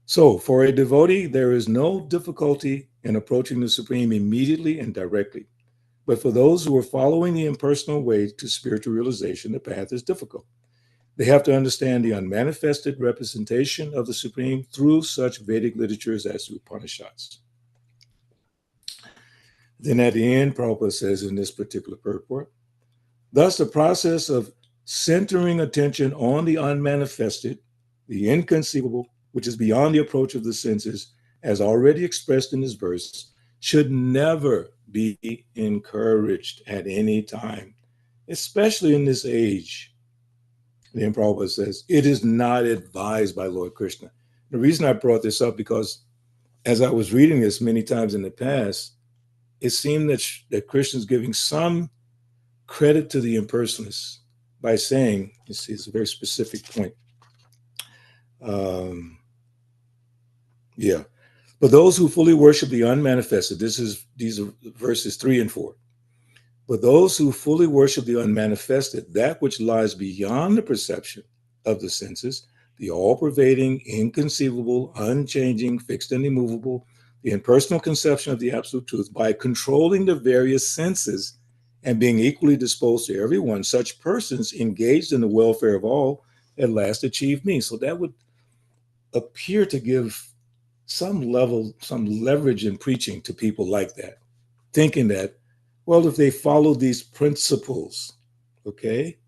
So, for a devotee, there is no difficulty in approaching the Supreme immediately and directly. But for those who are following the impersonal way to spiritual realization, the path is difficult. They have to understand the unmanifested representation of the Supreme through such Vedic literatures as the Upanishads. Then at the end, Prabhupada says in this particular purport, thus the process of centering attention on the unmanifested, the inconceivable, which is beyond the approach of the senses, as already expressed in this verse, should never be encouraged at any time, especially in this age. Then Prabhupada says, it is not advised by Lord Krishna. The reason I brought this up because as I was reading this many times in the past, it seemed that Krishna is giving some credit to the impersonalists by saying, it's a very specific point. But those who fully worship the unmanifested, these are verses 3 and 4. But those who fully worship the unmanifested, that which lies beyond the perception of the senses, the all-pervading, inconceivable, unchanging, fixed and immovable, the impersonal conception of the absolute truth, by controlling the various senses and being equally disposed to everyone, such persons engaged in the welfare of all at last achieve me. So that would appear to give some leverage in preaching to people like that, thinking that, well, if they follow these principles, okay?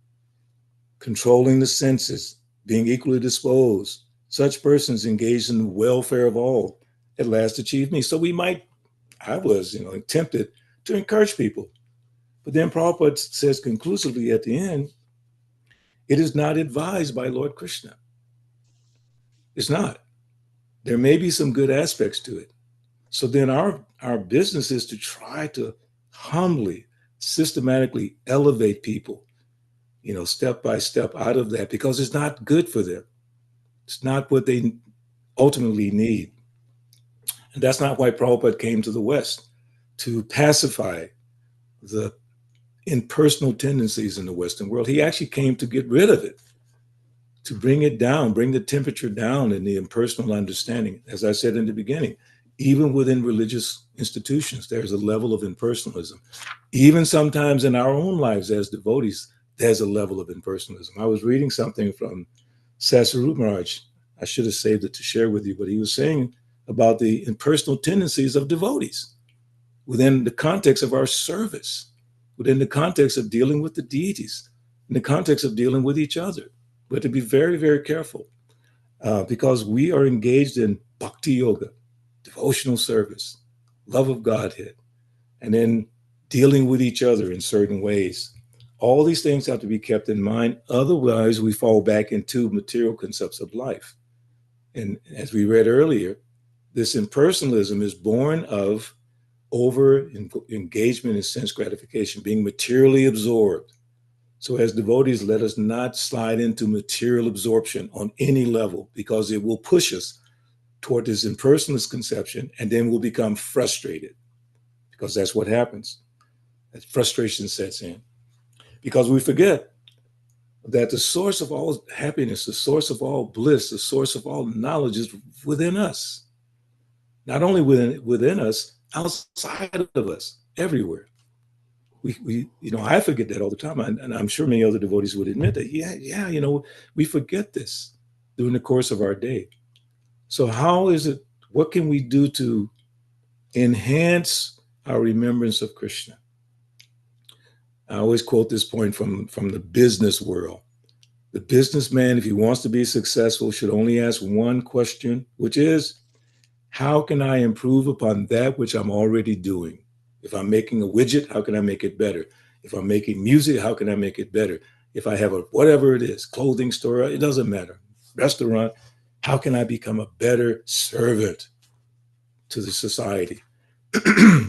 Controlling the senses, being equally disposed. Such persons engaged in the welfare of all at last achieve me. So I was, tempted to encourage people. But then Prabhupada says conclusively at the end, it is not advised by Lord Krishna. It's not. There may be some good aspects to it. So then our business is to try to humbly, systematically elevate people, step by step out of that, because it's not good for them. It's not what they ultimately need. And that's not why Prabhupada came to the West, to pacify the impersonal tendencies in the Western world. He actually came to get rid of it, to bring it down, bring the temperature down in the impersonal understanding. As I said in the beginning, even within religious institutions, there's a level of impersonalism. Even sometimes in our own lives as devotees, there's a level of impersonalism. I was reading something from Sasarup Maharaj. I should have saved it to share with you, but he was saying about the impersonal tendencies of devotees within the context of our service, within the context of dealing with the deities, in the context of dealing with each other. We have to be very, very careful because we are engaged in bhakti yoga, devotional service, love of Godhead, and then dealing with each other in certain ways. All these things have to be kept in mind. Otherwise, we fall back into material concepts of life. And as we read earlier, this impersonalism is born of over engagement in sense gratification, being materially absorbed. So as devotees, let us not slide into material absorption on any level, because it will push us toward this impersonalist conception, and then we'll become frustrated, because that's what happens. That frustration sets in, because we forget that the source of all happiness, the source of all bliss, the source of all knowledge is within us. Not only within us, outside of us, everywhere. I forget that all the time, and I'm sure many other devotees would admit that. We forget this during the course of our day. So what can we do to enhance our remembrance of Krishna? I always quote this point from the business world. The businessman, if he wants to be successful, should only ask one question, which is, how can I improve upon that which I'm already doing? If I'm making a widget, how can I make it better? If I'm making music, how can I make it better? If I have whatever it is, clothing store, it doesn't matter, restaurant, how can I become a better servant to the society?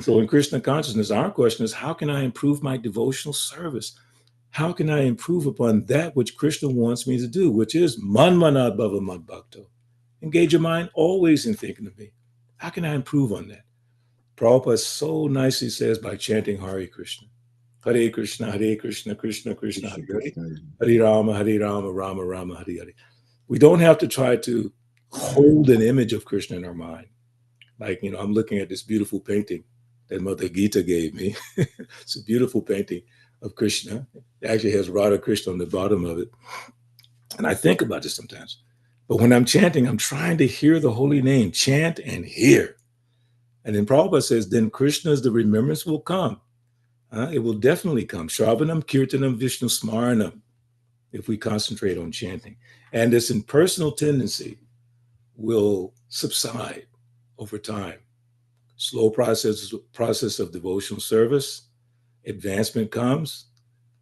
So in Krishna consciousness, our question is, how can I improve my devotional service? How can I improve upon that which Krishna wants me to do, which is manmana bhava mad bhakto? Engage your mind always in thinking of me. How can I improve on that? Prabhupada so nicely says, by chanting Hare Krishna. Hare Krishna, Krishna Krishna, Hare Rama, Rama Rama, Hare Hare. We don't have to try to hold an image of Krishna in our mind. Like, I'm looking at this beautiful painting that Mother Gita gave me. It's a beautiful painting of Krishna. It actually has Radha Krishna on the bottom of it. And I think about this sometimes. But when I'm chanting, I'm trying to hear the holy name, chant and hear. And then Prabhupada says, then Krishna's, the remembrance will come. It will definitely come. Shravanam, Kirtanam, Vishnu Smaranam, if we concentrate on chanting. And this impersonal tendency will subside over time. Slow process of devotional service, advancement comes.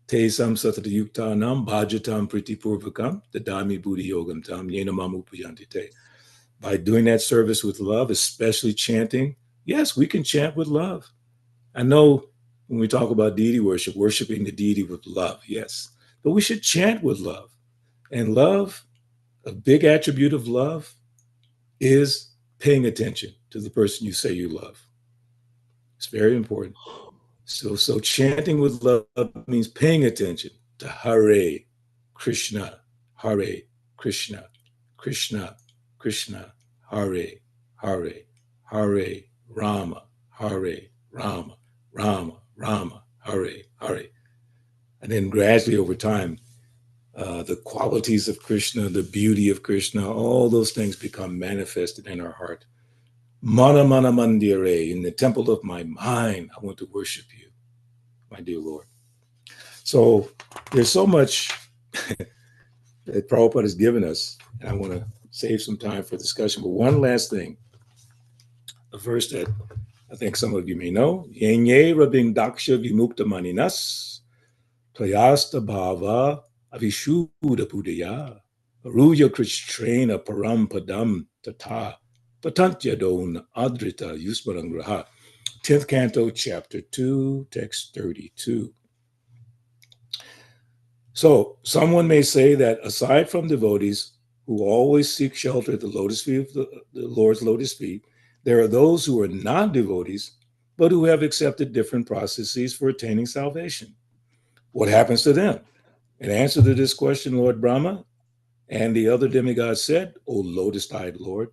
Te sam satadayuktanam bhajatam pritipurvakam dadami buddhi yogam tam yena mamupayanti te. By doing that service with love, especially chanting, yes, we can chant with love. I know when we talk about deity worship, worshiping the deity with love, yes. But we should chant with love. And love, a big attribute of love, is paying attention to the person you say you love. It's very important. So chanting with love means paying attention to Hare Krishna, Hare Krishna, Krishna Krishna, Hare Hare, Hare Rama, Hare Rama, Rama Rama, Hare Hare. And then gradually over time, the qualities of Krishna, the beauty of Krishna, all those things become manifested in our heart. Mana mana mandire, in the temple of my mind, I want to worship you, my dear Lord. So there's so much that Prabhupada has given us. And I want to save some time for discussion. But one last thing, a verse that I think some of you may know. Yenye rabing daksha vimukta maninas, playasta bhava avishuda pudaya, ruya krishtrena parampadam tata, patantya don adrita yusmarangraha. 10th canto, chapter 2, text 32. So someone may say that aside from devotees who always seek shelter at the lotus feet of the Lord's lotus feet, there are those who are non-devotees, but who have accepted different processes for attaining salvation. What happens to them? In answer to this question, Lord Brahma and the other demigods said, O lotus-eyed Lord,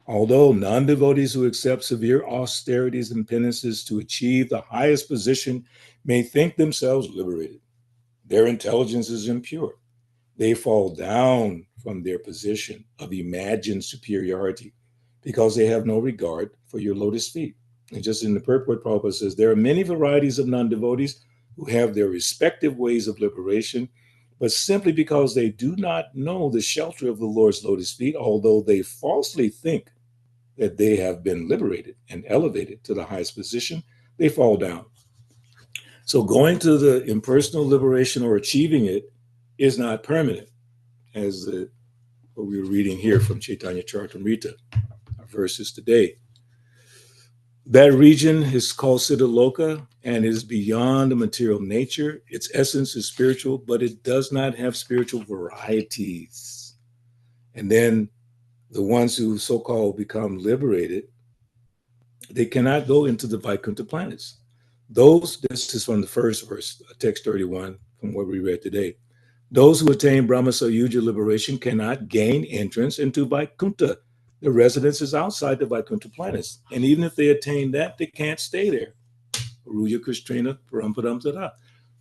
although non-devotees who accept severe austerities and penances to achieve the highest position may think themselves liberated, their intelligence is impure. They fall down from their position of imagined superiority because they have no regard for your lotus feet. And just in the purport, Prabhupada says, there are many varieties of non-devotees who have their respective ways of liberation, but simply because they do not know the shelter of the Lord's lotus feet, although they falsely think that they have been liberated and elevated to the highest position, they fall down. So going to the impersonal liberation or achieving it is not permanent, as what we were reading here from Chaitanya Charitamrita, our verses today. That region is called Siddhaloka and is beyond the material nature. Its essence is spiritual, but it does not have spiritual varieties. And then the ones who so-called become liberated, they cannot go into the Vaikuntha planets. This is from the first verse, text 31, from what we read today. Those who attain Brahma Sayuja liberation cannot gain entrance into Vaikuntha. The residence is outside the Vaikuntha planets. And even if they attain that, they can't stay there. Ruya Krishtrena Parampadam Tada.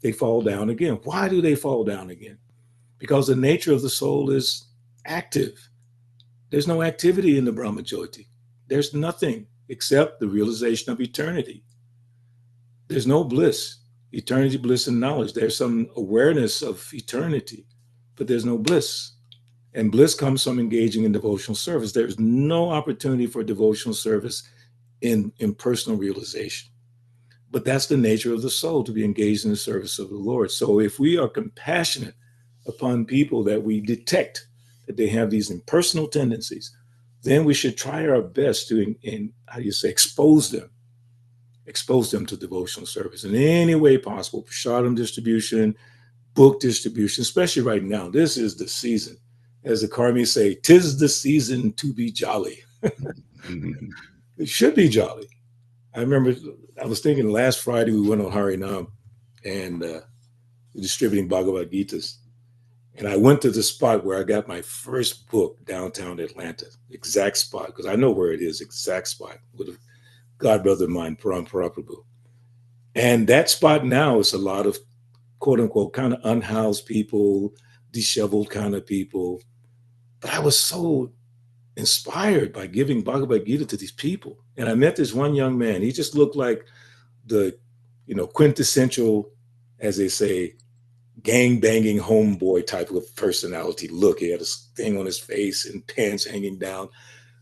They fall down again. Why do they fall down again? Because the nature of the soul is active. There's no activity in the Brahma Jyoti. There's nothing except the realization of eternity. There's no bliss, eternity, bliss, and knowledge. There's some awareness of eternity, but there's no bliss. And bliss comes from engaging in devotional service. There's no opportunity for devotional service in personal realization. But that's the nature of the soul, to be engaged in the service of the Lord. So if we are compassionate upon people that we detect that they have these impersonal tendencies, then we should try our best to, expose them to devotional service in any way possible. Prasadam distribution, book distribution, especially right now. This is the season. As the Karmis say, 'tis the season to be jolly. It should be jolly. I remember I was thinking last Friday we went on Harinam and distributing Bhagavad Gitas. And I went to the spot where I got my first book downtown Atlanta, exact spot, because I know where it is, exact spot, with a godbrother of mine, Prabhu. And that spot now is a lot of quote unquote kind of unhoused people, disheveled kind of people. But I was so inspired by giving Bhagavad Gita to these people. And I met this one young man. He just looked like the, quintessential, as they say, gang-banging homeboy type of personality look. He had a thing on his face and pants hanging down.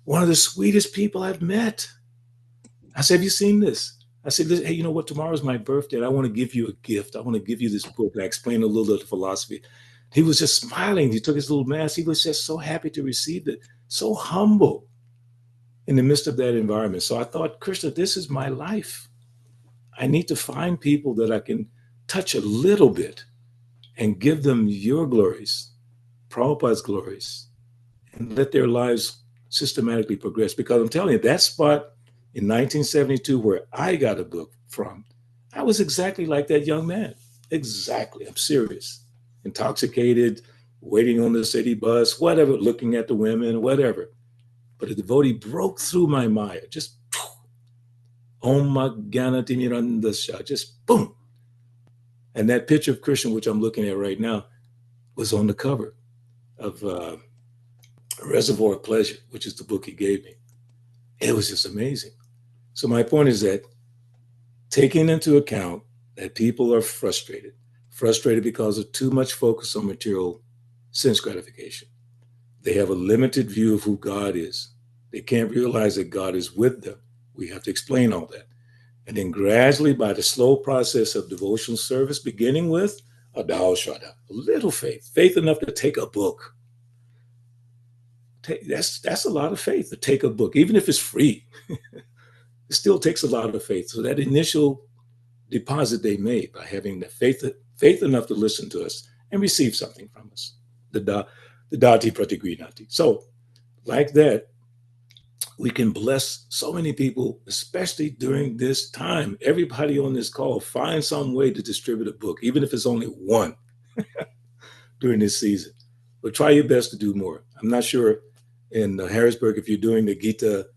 One of the sweetest people I've met. I said, have you seen this? I said, hey, you know what? Tomorrow's my birthday. And I want to give you a gift. I want to give you this book. And I explained a little of the philosophy. He was just smiling. He took his little mask. He was just so happy to receive it. So humble in the midst of that environment. So I thought, Krishna, this is my life. I need to find people that I can touch a little bit and give them your glories, Prabhupada's glories, and let their lives systematically progress. Because I'm telling you, that spot in 1972 where I got a book from, I was exactly like that young man. Exactly. I'm serious. Intoxicated, waiting on the city bus, whatever, looking at the women, whatever. But a devotee broke through my Maya, just Om Jnanati Mirandasya, just boom. And that picture of Krishna, which I'm looking at right now, was on the cover of Reservoir of Pleasure, which is the book he gave me. It was just amazing. So my point is that taking into account that people are frustrated, frustrated because of too much focus on material sense gratification. They have a limited view of who God is. They can't realize that God is with them. We have to explain all that. And then gradually, by the slow process of devotional service, beginning with a Dao Shada, a little faith, faith enough to take a book. That's a lot of faith to take a book, even if it's free. It still takes a lot of faith. So that initial deposit they made by having the faith enough to listen to us and receive something from us, the Dati Pratigrinati. So, like that, we can bless so many people, especially during this time. Everybody on this call, find some way to distribute a book, even if it's only one during this season. But try your best to do more. I'm not sure in Harrisburg if you're doing the Gita,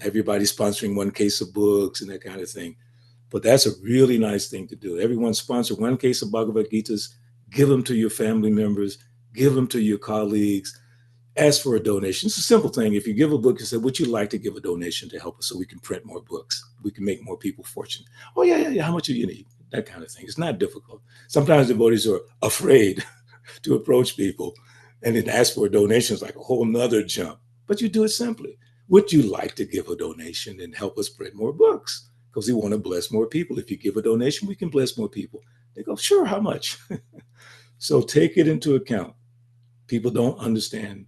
everybody sponsoring one case of books and that kind of thing. But that's a really nice thing to do. Everyone sponsor one case of Bhagavad Gitas, give them to your family members, give them to your colleagues, ask for a donation. It's a simple thing. If you give a book, you say, would you like to give a donation to help us so we can print more books? We can make more people fortunate. Oh, yeah. How much do you need? That kind of thing. It's not difficult. Sometimes devotees are afraid to approach people and then ask for a donation is like a whole nother jump. But you do it simply. Would you like to give a donation and help us print more books? Because we want to bless more people. If you give a donation, we can bless more people. They go, sure, how much? So take it into account. People don't understand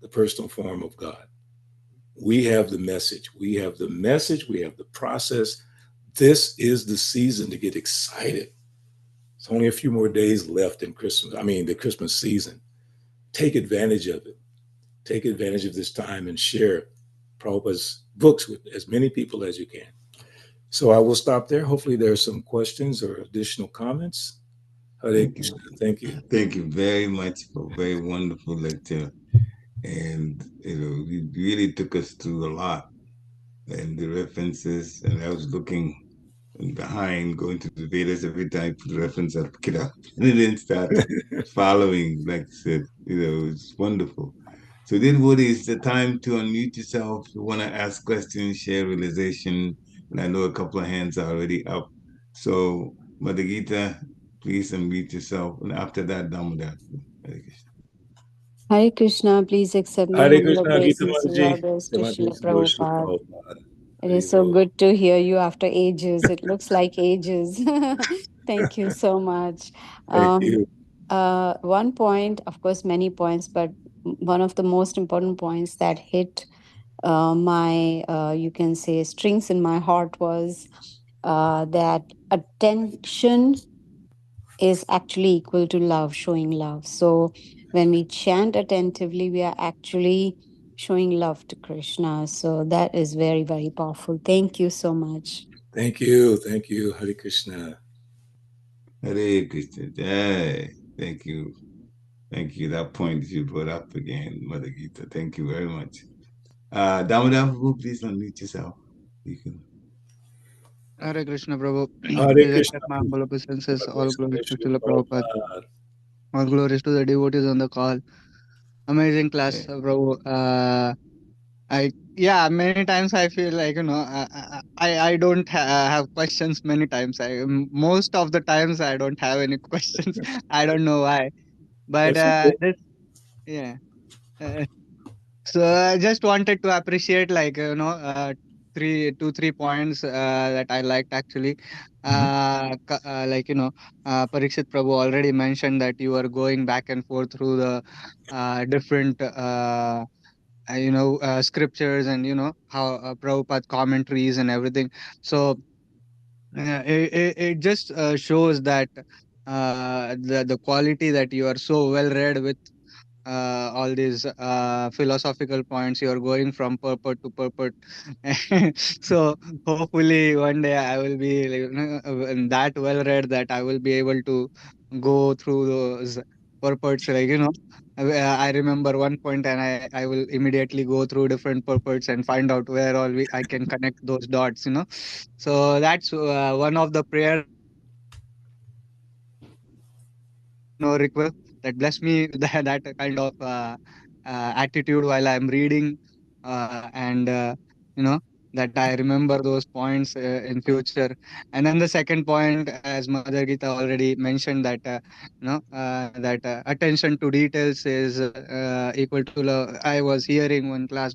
the personal form of God. We have the message. We have the message. We have the process. This is the season to get excited. It's only a few more days left in the Christmas season. Take advantage of it. Take advantage of this time and share Prabhupada's books with as many people as you can. So I will stop there. Hopefully there are some questions or additional comments. Hare Krishna. Thank you. Thank you very much for a very wonderful lecture. And, you really took us through a lot. And the references, and I was looking behind, going to the Vedas every time I put the reference, I pick it up and then start following, like I said, it's wonderful. So then what is the time to unmute yourself? You want to ask questions, share realization, and I know a couple of hands are already up. So Mother Gita, please unmute yourself. And after that, Damodar. Hare Krishna, please accept my Hare humble Krishna, Gita obeisances, Mataji. orders to My Srila thanks to Lord Srila Prabhupada. Prabhupada. It is so good to hear you after ages. It looks like ages. Thank you so much. Thank you. One point, of course, many points, but one of the most important points that hit my, you can say, strings in my heart was that attention is actually equal to love, showing love. So when we chant attentively, we are actually showing love to Krishna. So that is very, very powerful. Thank you so much. Thank you. Thank you. Hare Krishna. Hare Krishna. Jai. Thank you. Thank you. That point that you brought up again, Mother Gita. Thank you very much. Damodar, please unmute yourself. You can. Hare Krishna, Prabhu. Hare Please Krishna. accept my humble obeisances. All glories to Srila Srila Prabhupada. Prabhupada. All glories to the devotees on the call. Amazing class, Prabhu. Many times I feel like I don't have questions. Many times, most of the times I don't have any questions. I don't know why, but That's okay. this yeah. Uh, So I just wanted to appreciate, like, 3 points that I liked actually. Parikshit Prabhu already mentioned that you are going back and forth through the different, scriptures, and how Prabhupada commentaries and everything. So it just shows that the quality that you are so well read with all these philosophical points. You are going from purport to purport. So hopefully one day I will be, like, that well read that I will be able to go through those purports, like, I remember one point, and I will immediately go through different purports and find out where I can connect those dots. So that's one of the prayers that I have request, that bless me with that kind of attitude while I'm reading, and that I remember those points in future. And then the second point, as Mother Gita already mentioned, that that attention to details is equal to love. I was hearing one class,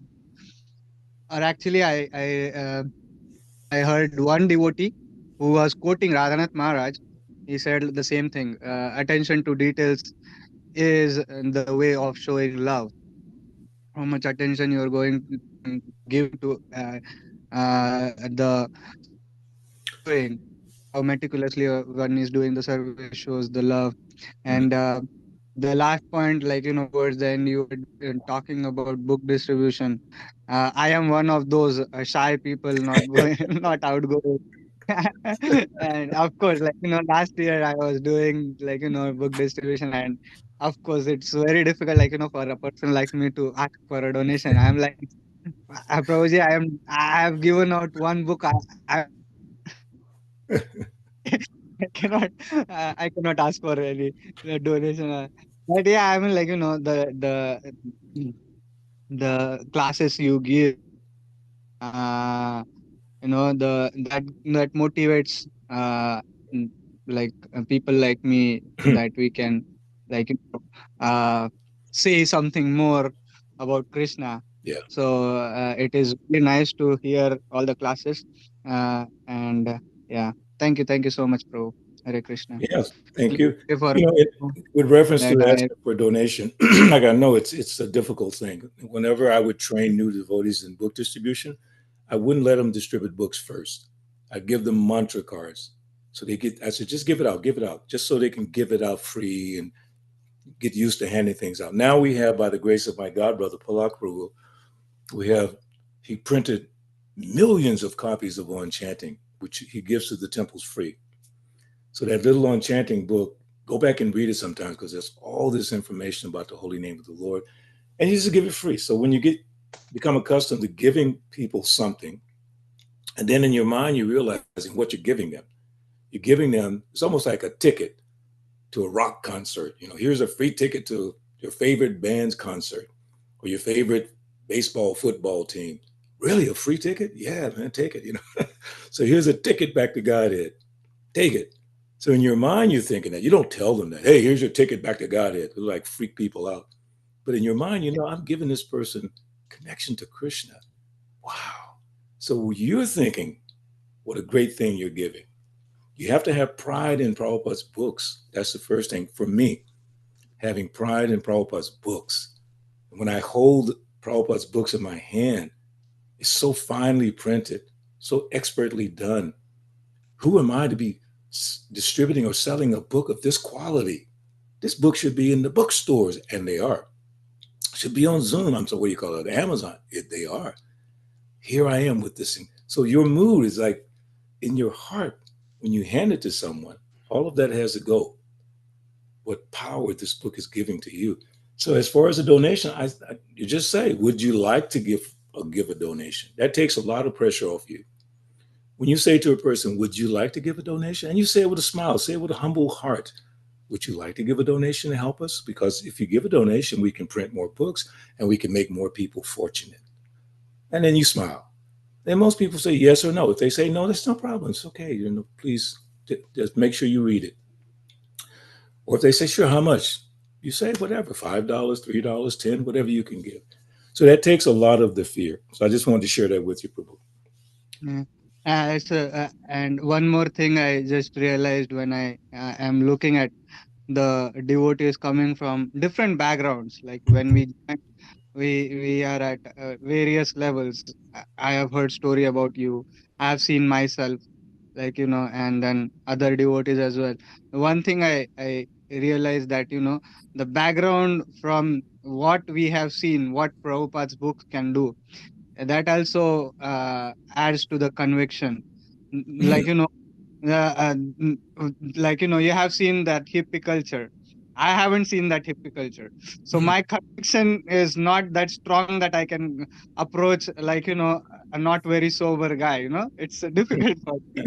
or actually, I heard one devotee who was quoting Radhanath Maharaj. He said the same thing. Attention to details is the way of showing love. How much attention you are going giving to the service you are doing, how meticulously one is doing the service shows the love. And the last point, like towards the end, you were talking about book distribution. I am one of those shy people, not going, not outgoing. And of course, last year I was doing book distribution, and of course, it's very difficult, for a person like me to ask for a donation. I'm like, Prabhuji, I have given out one book. I cannot I cannot ask for any donation. But yeah, I mean, the classes you give, uh, that motivates n- people like me, that we can like you say something more about Krishna. Yeah. So it is really nice to hear all the classes. And yeah, thank you so much, Prabhu. Hare Krishna. Yes, thank Really you. pray for With reference to that I asking for donation, like I know it's a difficult thing. Whenever I would train new devotees in book distribution, I wouldn't let them distribute books first. I'd give them mantra cards. So they get, I said, just give it out, just so they can give it out free and get used to handing things out. Now we have, by the grace of my godbrother, Palak Prabhu, we have, he printed millions of copies of On Chanting, which he gives to the temples free. So that little On Chanting book, go back and read it sometimes, because there's all this information about the holy name of the Lord. And he just give it free. So when you become accustomed to giving people something, and then in your mind you're realizing what you're giving them. You're giving them, it's almost like a ticket to a rock concert. Here's a free ticket to your favorite band's concert or your favorite baseball, football team. Really, a free ticket? Yeah, man, take it. So here's a ticket back to Godhead. Take it. So in your mind, you're thinking that. You don't tell them that, hey, here's your ticket back to Godhead. It'll like freak people out. But in your mind, I'm giving this person connection to Krishna. Wow. So you're thinking, what a great thing you're giving. You have to have pride in Prabhupada's books. That's the first thing for me, having pride in Prabhupada's books. When I hold Prabhupada's books in my hand, it's so finely printed, so expertly done. Who am I to be distributing or selling a book of this quality? This book should be in the bookstores, and they are. Should be on Zoom. I'm sorry, what do you call it? Amazon. They are. Here I am with this thing. So your mood is like in your heart when you hand it to someone. All of that has to go. What power this book is giving to you. So as far as a donation, you just say, would you like to give a donation? That takes a lot of pressure off you. When you say to a person, would you like to give a donation? And you say it with a smile, say it with a humble heart. Would you like to give a donation to help us? Because if you give a donation, we can print more books and we can make more people fortunate. And then you smile. And most people say yes or no. If they say no, that's no problem. It's okay. Please just make sure you read it. Or if they say, sure, how much? You say whatever, $5, $3, 10, whatever you can give. So that takes a lot of the fear. So I just wanted to share that with you, Prabhu. Yeah. And one more thing I just realized when I am looking at the devotees coming from different backgrounds. Like when we are at various levels. I have heard story about you. I have seen myself, and then other devotees as well. One thing I realized that the background from what we have seen, what Prabhupada's book can do, that also adds to the conviction. Like you have seen that hippie culture. I haven't seen that hippie culture, so my conviction is not that strong that I can approach a not very sober guy. It's difficult for me.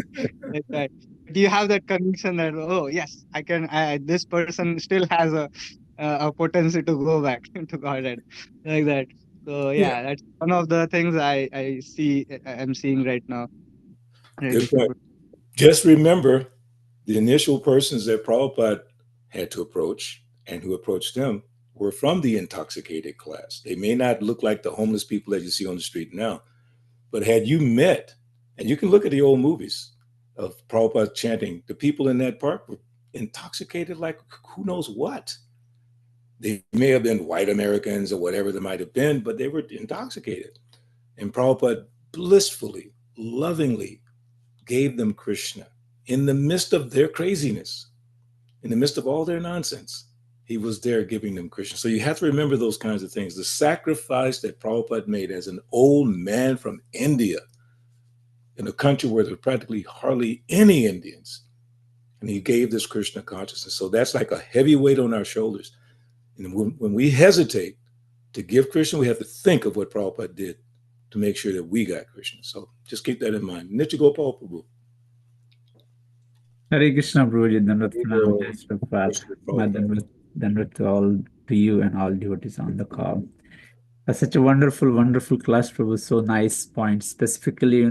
Like that. But you have that conviction that, oh yes, I can. This person still has a potential to go back to Godhead, like that. So Yeah, yeah, that's one of the things I'm seeing right now. Right, good if you point. could. Just remember the initial persons that Prabhupada had to approach and who approached them were from the intoxicated class. They may not look like the homeless people that you see on the street now, but had you met, and you can look at the old movies of Prabhupada chanting, the people in that park were intoxicated like who knows what. They may have been white Americans or whatever they might have been, but they were intoxicated. And Prabhupada blissfully, lovingly gave them Krishna in the midst of their craziness, in the midst of all their nonsense. He was there giving them Krishna. So you have to remember those kinds of things. The sacrifice that Prabhupada made as an old man from India in a country where there were practically hardly any Indians. And he gave this Krishna consciousness. So that's like a heavy weight on our shoulders. And when we hesitate to give Krishna, we have to think of what Prabhupada did to make sure that we got Krishna. So just keep that in mind. Nitya Gopal Prabhu. Hare Krishna, Prabhuji. Dandavat pranam, Jai Prabhu. Shri Prabhupada. My Dandavat to all, to you and all devotees on the call. Such a wonderful, wonderful class, Prabhu. So nice points. Specifically,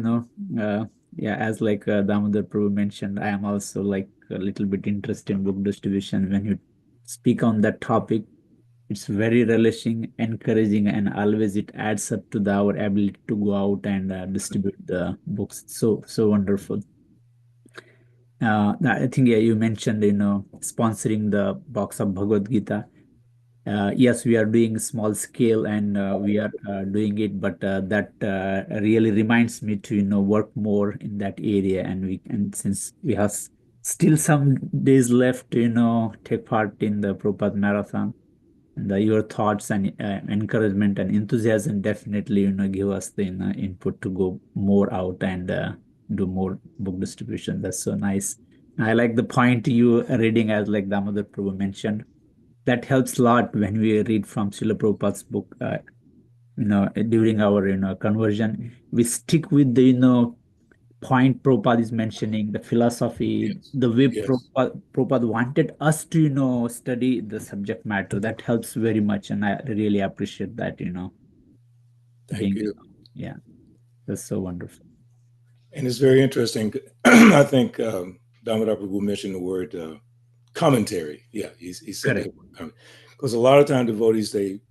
yeah, as like Damodar Prabhu mentioned, I am also like a little bit interested in book distribution. When you speak on that topic, it's very relishing, encouraging, and always it adds up to our ability to go out and distribute the books. So wonderful. I think yeah, you mentioned sponsoring the box of Bhagavad Gita. Yes, we are doing small scale and we are doing it, but that really reminds me to work more in that area, and since we have still some days left to take part in the Prabhupada marathon, and your thoughts and encouragement and enthusiasm definitely give us the input to go more out and do more book distribution. That's so nice. I like the point you are reading, as like Damodar Prabhu mentioned. That helps a lot when we read from Srila Prabhupada's book. During our conversion, we stick with the point Prabhupada is mentioning, the philosophy, Yes. the way Yes. Prabhupada wanted us to study the subject matter. That helps very much, and I really appreciate that. Thank Being you. yeah, that's so wonderful. And it's very interesting. I think Damodar Prabhu mentioned the word commentary. Yeah, he said Correct. that because a lot of time devotees, they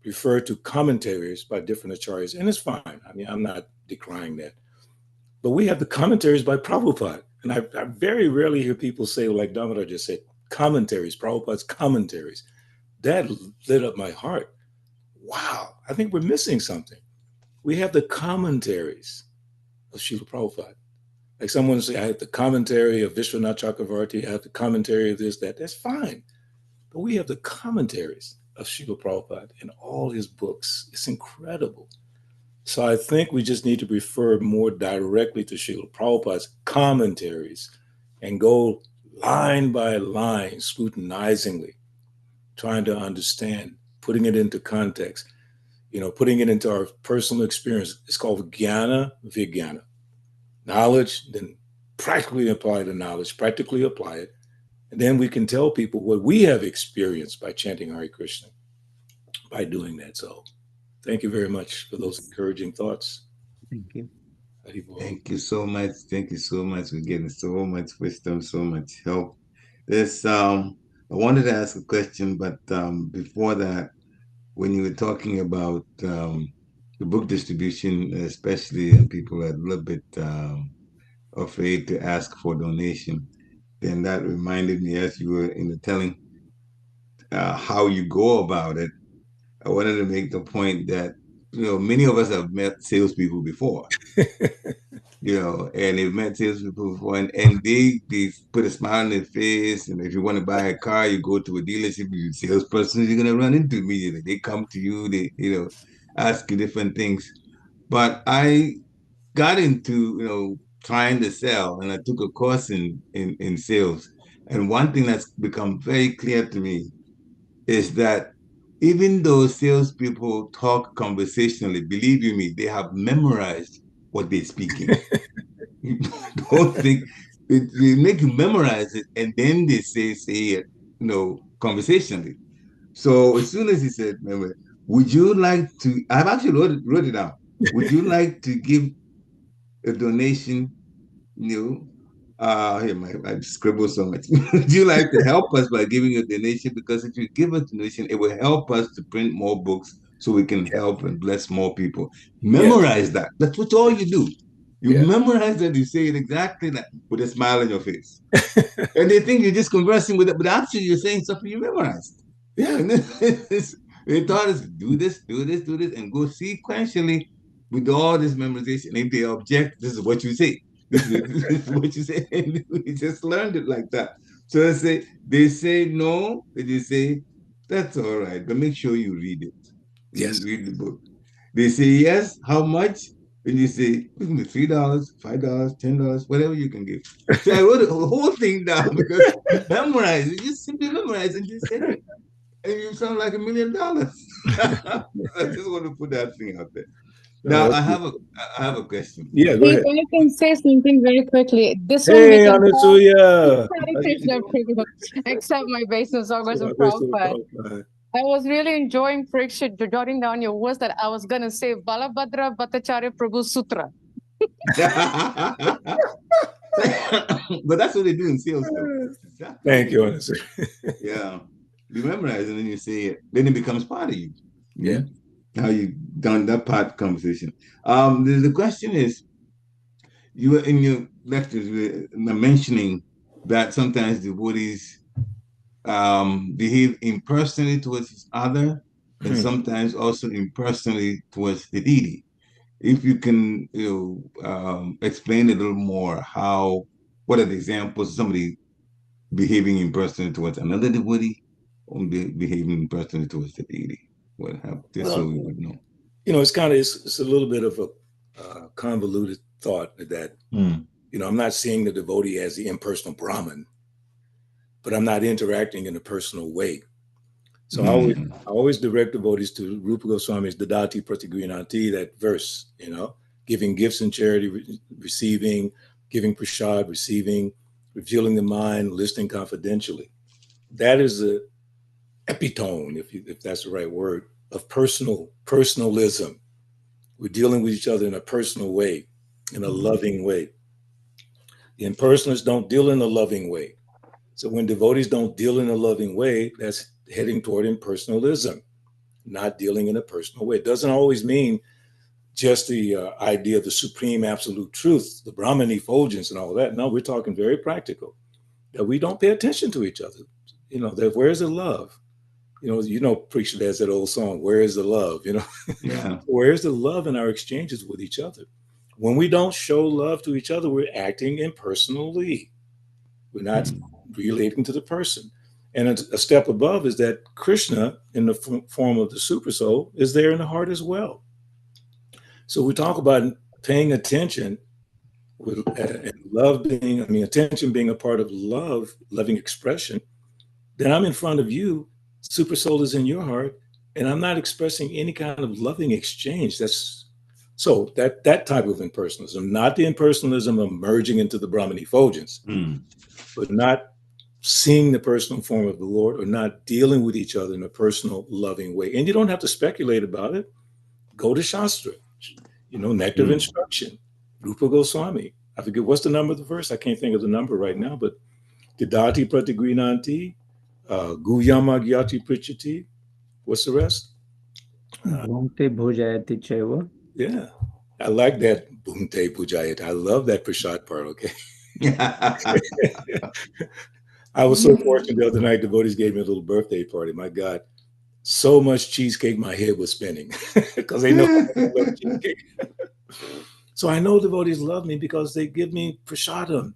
refer to commentaries by different acharyas, and it's fine. I mean, I'm not decrying that. But we have the commentaries by Prabhupada. And I very rarely hear people say, like Damodar just said, commentaries, Prabhupada's commentaries. That lit up my heart. Wow, I think we're missing something. We have the commentaries of Srila Prabhupada. Like someone say, I have the commentary of Vishwanath Chakravarti, I have the commentary of this, that. That's fine. But we have the commentaries of Srila Prabhupada in all his books. It's incredible. So I think we just need to refer more directly to Srila Prabhupada's commentaries and go line by line, scrutinizingly, trying to understand, putting it into context, putting it into our personal experience. It's called Jnana Vijnana. Knowledge, then practically apply the knowledge, practically apply it. And then we can tell people what we have experienced by chanting Hare Krishna, by doing that. So thank you very much for those encouraging thoughts. Thank you. Thank you so much. Thank you so much. We're getting so much wisdom, so much help. I wanted to ask a question, but before that, when you were talking about the book distribution, especially, and people are a little bit afraid to ask for donation, then that reminded me as you were telling how you go about it. I wanted to make the point that many of us have met salespeople before, and they've met salespeople before, and they put a smile on their face. And if you want to buy a car, you go to a dealership, you salesperson you're gonna run into immediately. They come to you, they ask you different things. But I got into trying to sell, and I took a course in sales. And one thing that's become very clear to me is that even though salespeople talk conversationally, believe you me, they have memorized what they're speaking. You don't think they make you memorize it, and then they say it, conversationally. So as soon as he said, remember, Would you like to? I've actually wrote it down. Would you like to give a donation? Here, I scribble so much. Would you like to help us by giving a donation? Because if you give a donation, it will help us to print more books so we can help and bless more people. Memorize that. That's what all you do. You memorize that, you say it exactly that with a smile on your face. And they think you're just conversing with it, but actually you're saying something you memorized. Yeah. And they taught us do this, and go sequentially with all this memorization. If they object, this is what you say. This is what you say. And we just learned it like that. So they say no, and you say, that's all right, but make sure you read it. Yes. Read the book. They say yes, how much? And you say, $3, $5, $10, whatever you can give. So I wrote the whole thing down because you memorize it. You just simply memorize and just say it. And you sound like $1 million. I just want to put that thing out there. Now I have a question. Yeah, go ahead. If I can say something very quickly, this one Hey, we can Anasuya. Hare Krishna, Prabhu. Accept my obeisance, August and Prabhupada. I was really enjoying Parikshit jotting down your words that I was going to say Balabhadra Bhattacharya Prabhu Sutra. But that's what they do in sales, though. Thank you, Anasuya. Yeah. You memorize and then you say it. Then it becomes part of you. Yeah. How you done that part conversation. The question is, you were in your lectures were mentioning that sometimes devotees behave impersonally towards each other and sometimes also impersonally towards the deity. If you can explain a little more what are the examples of somebody behaving impersonally towards another devotee or behaving impersonally towards the deity? What happened? Just so we would know. It's a little bit of a convoluted thought that, I'm not seeing the devotee as the impersonal Brahman, but I'm not interacting in a personal way. So I always direct devotees to Rupa Goswami's Dadati Pratigrinanti, that verse, giving gifts in charity, receiving, giving prasad, receiving, revealing the mind, listening confidentially. That is the epitome, if that's the right word, of personalism. We're dealing with each other in a personal way, in a loving way. The impersonalists don't deal in a loving way. So when devotees don't deal in a loving way, that's heading toward impersonalism, not dealing in a personal way. It doesn't always mean just the idea of the supreme absolute truth, the Brahman effulgence and all that. No, we're talking very practical, that we don't pay attention to each other. That where's the love? Preacher has that old song, where is the love? Yeah. Where's the love in our exchanges with each other? When we don't show love to each other, we're acting impersonally. We're not relating to the person. And a step above is that Krishna, in the form of the super soul, is there in the heart as well. So we talk about paying attention with attention being a part of love, loving expression. Then I'm in front of you, super soul is in your heart, and I'm not expressing any kind of loving exchange. So that type of impersonalism, not the impersonalism of merging into the Brahman effulgence, but not seeing the personal form of the Lord or not dealing with each other in a personal, loving way. And you don't have to speculate about it. Go to Shastra, Nectar of Instruction, Rupa Goswami. I forget what's the number of the verse. I can't think of the number right now, but Didati Pratigrinanti, Guyama Gyati Prichati. What's the rest? Bhunte Bhujayati Chaiva. Yeah, I like that. Bhunte Bhujayati. I love that prasad part, okay? I was so fortunate the other night, devotees gave me a little birthday party. My God, so much cheesecake, my head was spinning because they know I love cheesecake. So I know devotees love me because they give me prasadam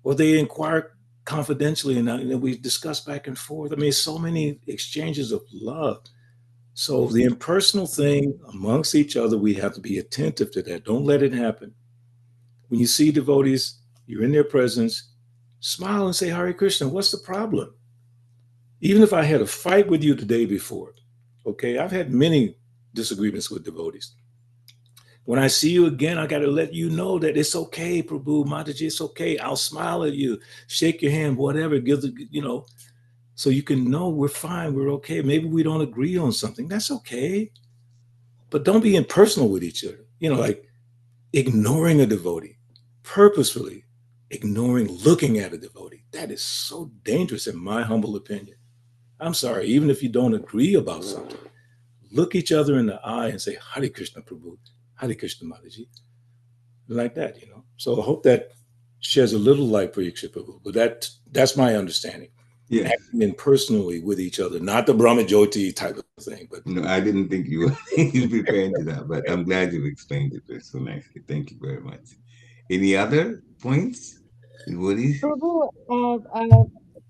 or they inquire confidentially and we discuss back and forth. I mean, so many exchanges of love. So the impersonal thing amongst each other, we have to be attentive to that. Don't let it happen. When you see devotees, you're in their presence, smile and say, Hare Krishna, what's the problem? Even if I had a fight with you the day before, okay, I've had many disagreements with devotees. When I see you again, I got to let you know that it's okay, Prabhu, Mataji, it's okay. I'll smile at you, shake your hand, whatever, So you can know we're fine, we're okay. Maybe we don't agree on something. That's okay. But don't be impersonal with each other. Like ignoring a devotee, purposefully ignoring looking at a devotee. That is so dangerous in my humble opinion. I'm sorry, even if you don't agree about something, look each other in the eye and say, Hare Krishna Prabhu, Hare Krishna Mataji. Like that. So I hope that sheds a little light for Yakshya Prabhu. But that's my understanding. Yes. Acting in personally with each other, not the Brahma Jyoti type of thing. But No, I didn't think you were preparing to that, but I'm glad you've explained it so nicely. Thank you very much. Any other points? Devotees? Prabhu,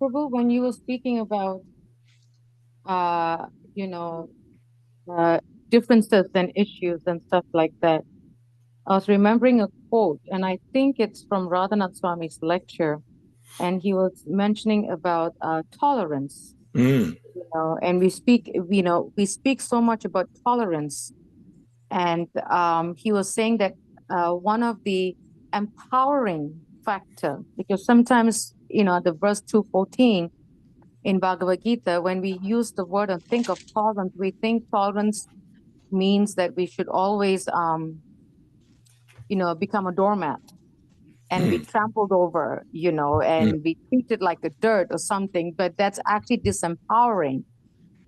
Prabhu, when you were speaking about, uh, you know, uh, differences and issues and stuff like that, I was remembering a quote, and I think it's from Radhanath Swami's lecture, and he was mentioning about tolerance. And we speak so much about tolerance, and he was saying that one of the empowering factor, because sometimes the verse 214 in Bhagavad Gita, when we use the word and think of tolerance, we think tolerance means that we should always become a doormat and be trampled over, and be treated like a dirt or something. But that's actually disempowering.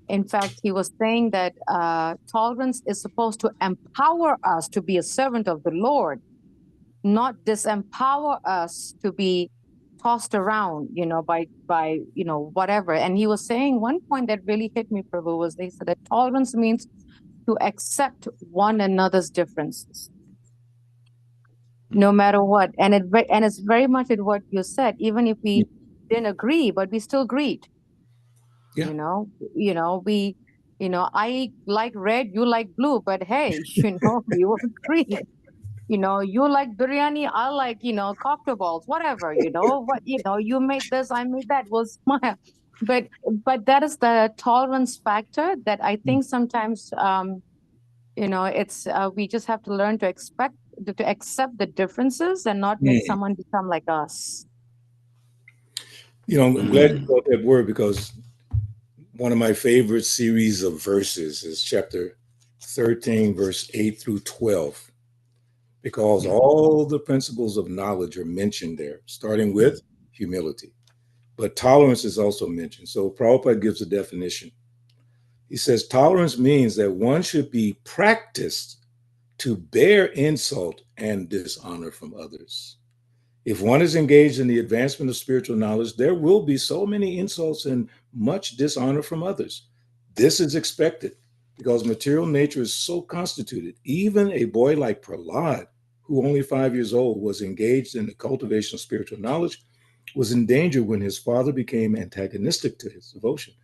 In fact, he was saying that tolerance is supposed to empower us to be a servant of the Lord, not disempower us to be tossed around, by whatever. And he was saying one point that really hit me, Prabhu, was they said that tolerance means to accept one another's differences, no matter what. And it's very much in what you said. Even if we didn't agree, but we still agreed. Yeah. I like red, you like blue, but hey, we will agree. You like biryani, I like, cocktail balls, whatever, you made this, I made that, we'll smile. But that is the tolerance factor that I think sometimes, it's, we just have to learn to accept the differences and not make someone become like us. I'm glad you brought that word, because one of my favorite series of verses is chapter 13, verse 8 through 12, because all the principles of knowledge are mentioned there, starting with humility. But tolerance is also mentioned. So Prabhupada gives a definition. He says, tolerance means that one should be practiced to bear insult and dishonor from others. If one is engaged in the advancement of spiritual knowledge, there will be so many insults and much dishonor from others. This is expected because material nature is so constituted. Even a boy like Prahlad, who only 5 years old was engaged in the cultivation of spiritual knowledge, was in danger when his father became antagonistic to his devotion.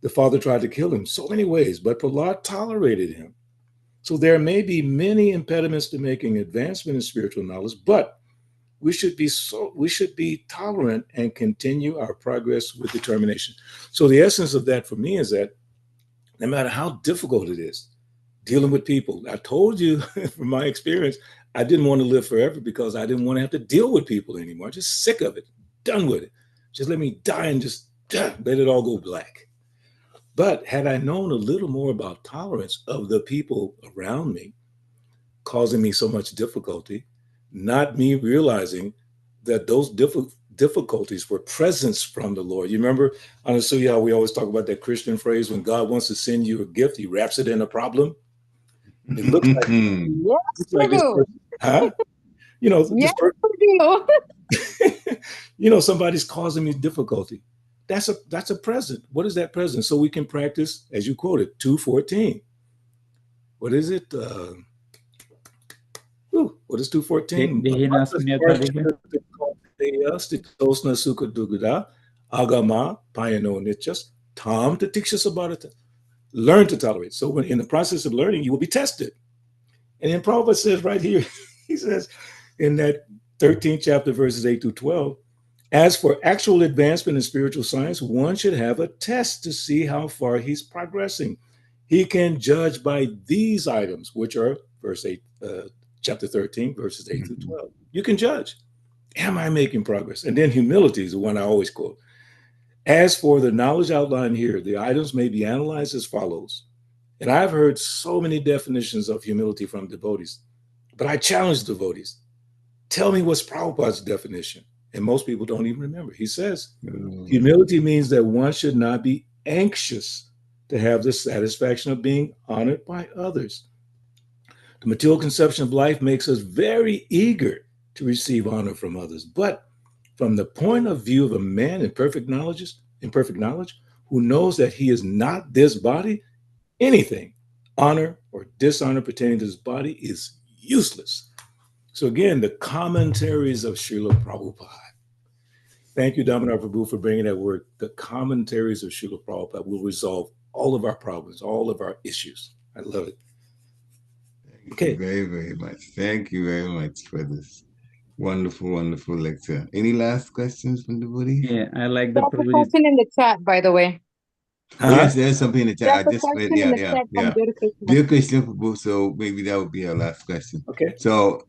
The father tried to kill him so many ways, but Prahlad tolerated him. So there may be many impediments to making advancement in spiritual knowledge, but we should be tolerant and continue our progress with determination. So the essence of that for me is that no matter how difficult it is dealing with people, I told you from my experience, I didn't want to live forever because I didn't want to have to deal with people anymore. I'm just sick of it, done with it. Just let me die and just let it all go black. But had I known a little more about tolerance of the people around me causing me so much difficulty, not me realizing that those difficulties were presents from the Lord. You remember, Anasuya, how we always talk about that Christian phrase, when God wants to send you a gift, he wraps it in a problem. It looks like, this person, huh? This person, somebody's causing me difficulty. That's a present. What is that present? So we can practice, as you quoted, 2:14. What is it? What is 2:14? Agama payano nityas tam tatikshas abharata. Learn to tolerate. So when in the process of learning, you will be tested. And then Prabhupada says right here, he says in that 13th chapter, verses 8 through 12, as for actual advancement in spiritual science, one should have a test to see how far he's progressing. He can judge by these items, which are verse 8, chapter 13, verses 8 through 12. You can judge. Am I making progress? And then humility is the one I always quote. As for the knowledge outlined here, the items may be analyzed as follows. And I've heard so many definitions of humility from devotees, but I challenge devotees. Tell me what's Prabhupada's definition. And most people don't even remember. He says, humility means that one should not be anxious to have the satisfaction of being honored by others. The material conception of life makes us very eager to receive honor from others. But from the point of view of a man in perfect knowledge, who knows that he is not this body, anything, honor or dishonor pertaining to his body is useless. So again, the commentaries of Srila Prabhupada. Thank you, Damodar Prabhu, for bringing that word. The commentaries of Srila Prabhupada will resolve all of our problems, all of our issues. I love it. Thank you very, very much. Thank you very much for this wonderful, wonderful lecture. Any last questions from the devotees? Yeah, I like the There's a question in the chat, by the way. Oh, yes, there's something in the chat. There's a question in the chat from Dear Krishna. Dear Krishna Prabhu, so maybe that would be our last question. Okay. So,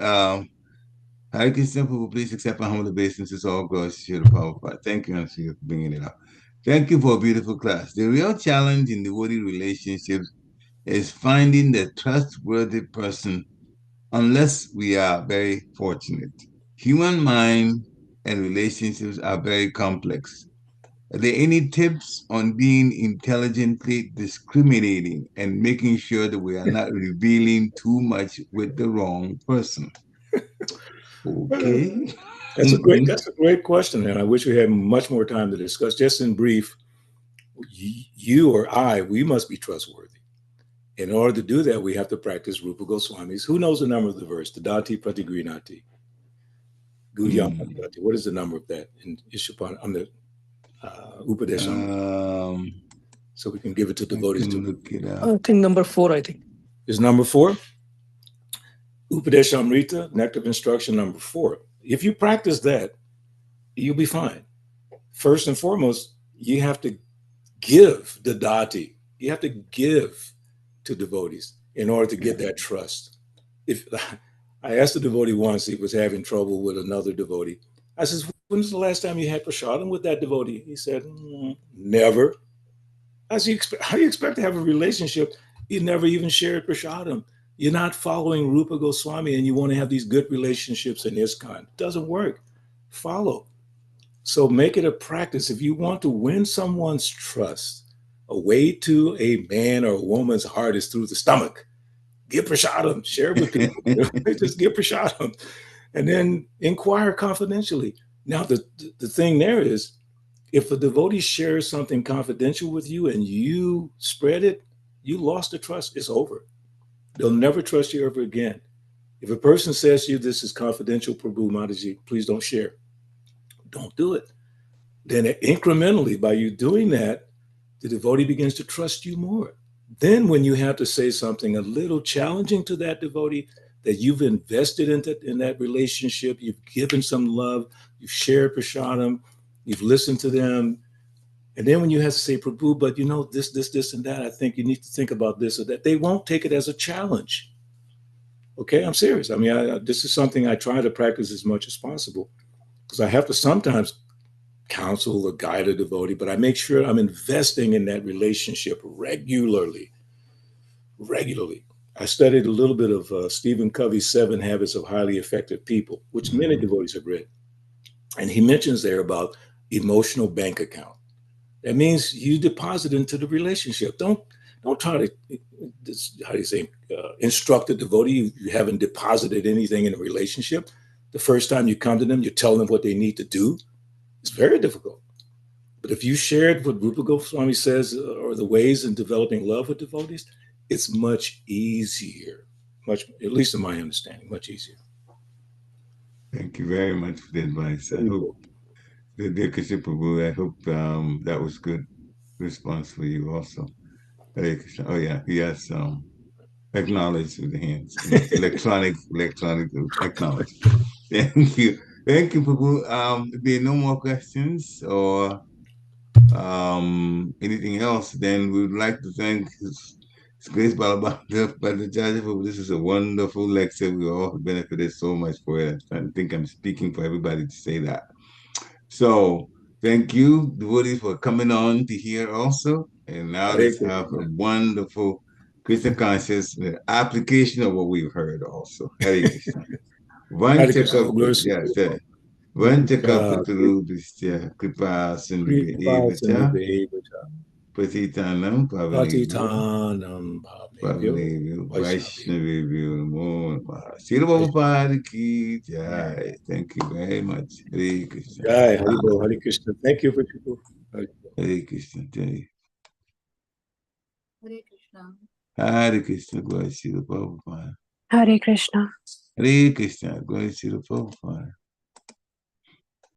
Hare Krishna Prabhu, please accept my humble obeisances, all glories to the Prabhupada. Thank you, Nancy, for bringing it up. Thank you for a beautiful class. The real challenge in devotee relationships is finding the trustworthy person unless we are very fortunate. Human mind and relationships are very complex. Are there any tips on being intelligently discriminating and making sure that we are not revealing too much with the wrong person? Okay. That's a great question, and I wish we had much more time to discuss. Just in brief, you or I, we must be trustworthy. In order to do that, we have to practice Rupa Goswami's. Who knows the number of the verse? Tadati Pratigrinati. Gudyam. What is the number of that in Ishapan? On the Upadesham. So we can give it to devotees to look it up. I think number 4, I think. Is number 4? Upadeshamrita, Nectar of Instruction, number 4. If you practice that, you'll be fine. First and foremost, you have to give the dati. You have to give to devotees in order to get that trust. If I asked a devotee once, he was having trouble with another devotee. I says, when was the last time you had prasadam with that devotee? He said, never. I said, how do you expect to have a relationship? You never even shared prasadam. You're not following Rupa Goswami and you want to have these good relationships in ISKCON. It doesn't work. Follow. So make it a practice. If you want to win someone's trust, a way to a man or a woman's heart is through the stomach. Give prasadam, share it with people. Just give prasadam. And then inquire confidentially. Now, the thing there is, if a devotee shares something confidential with you and you spread it, you lost the trust. It's over. They'll never trust you ever again. If a person says to you, this is confidential, Prabhu Mataji, please don't share. Don't do it. Then incrementally, by you doing that, the devotee begins to trust you more. Then when you have to say something a little challenging to that devotee, that you've invested in that relationship, you've given some love, you've shared prasadam, you've listened to them. And then when you have to say, Prabhu, but you know, this, and that, I think you need to think about this or that, they won't take it as a challenge. Okay, I'm serious. I mean, this is something I try to practice as much as possible because I have to sometimes counsel or guide a devotee, but I make sure I'm investing in that relationship regularly. I studied a little bit of Stephen Covey's 7 Habits of Highly Effective People, which many devotees have read. And he mentions there about emotional bank account. That means you deposit into the relationship. Don't try to, how do you say, instruct a devotee. You haven't deposited anything in a relationship. The first time you come to them, you tell them what they need to do. It's very difficult. But if you shared what Rupa Goswami says or the ways in developing love with devotees, it's much easier, at least in my understanding, much easier. Thank you very much for the advice. I hope, dear Krishna Prabhu, I hope that was good response for you also. Hare Krishna. Oh yeah, he has acknowledged with the hands. electronic acknowledge. Thank you. Thank you, Prabhu. If there are no more questions or anything else, then we would like to thank His Grace Balabhadra, Bhattacharya, for this is a wonderful lecture. We all benefited so much for it. I think I'm speaking for everybody to say that. So Thank you, devotees, for coming on to hear also. And now Hare let's have a Krishna. wonderful Krishna conscious application of what we've heard also. Hare Krishna. Hare Krishna. Glory to Yes, Prabhupada. Vanchakapaturubhisya kripa sindhubhi Kripa evacha Sindhubevacha. patitanam pavanebhyo Patitanam Bhavnebhyo pavanebhyo Vaishnavebhyo. Vaishnavebhyo namo namaha. Srila Prabhupada ki jai. Thank you very much. Hare Krishna. Jai Haribo, Hare Krishna. Thank you for people. Hare Krishna. Jai. Hare Krishna. Hare Krishna. Glory to Srila Prabhupada. Hare Krishna. Hare Krishna. Glory to Srila Prabhupada.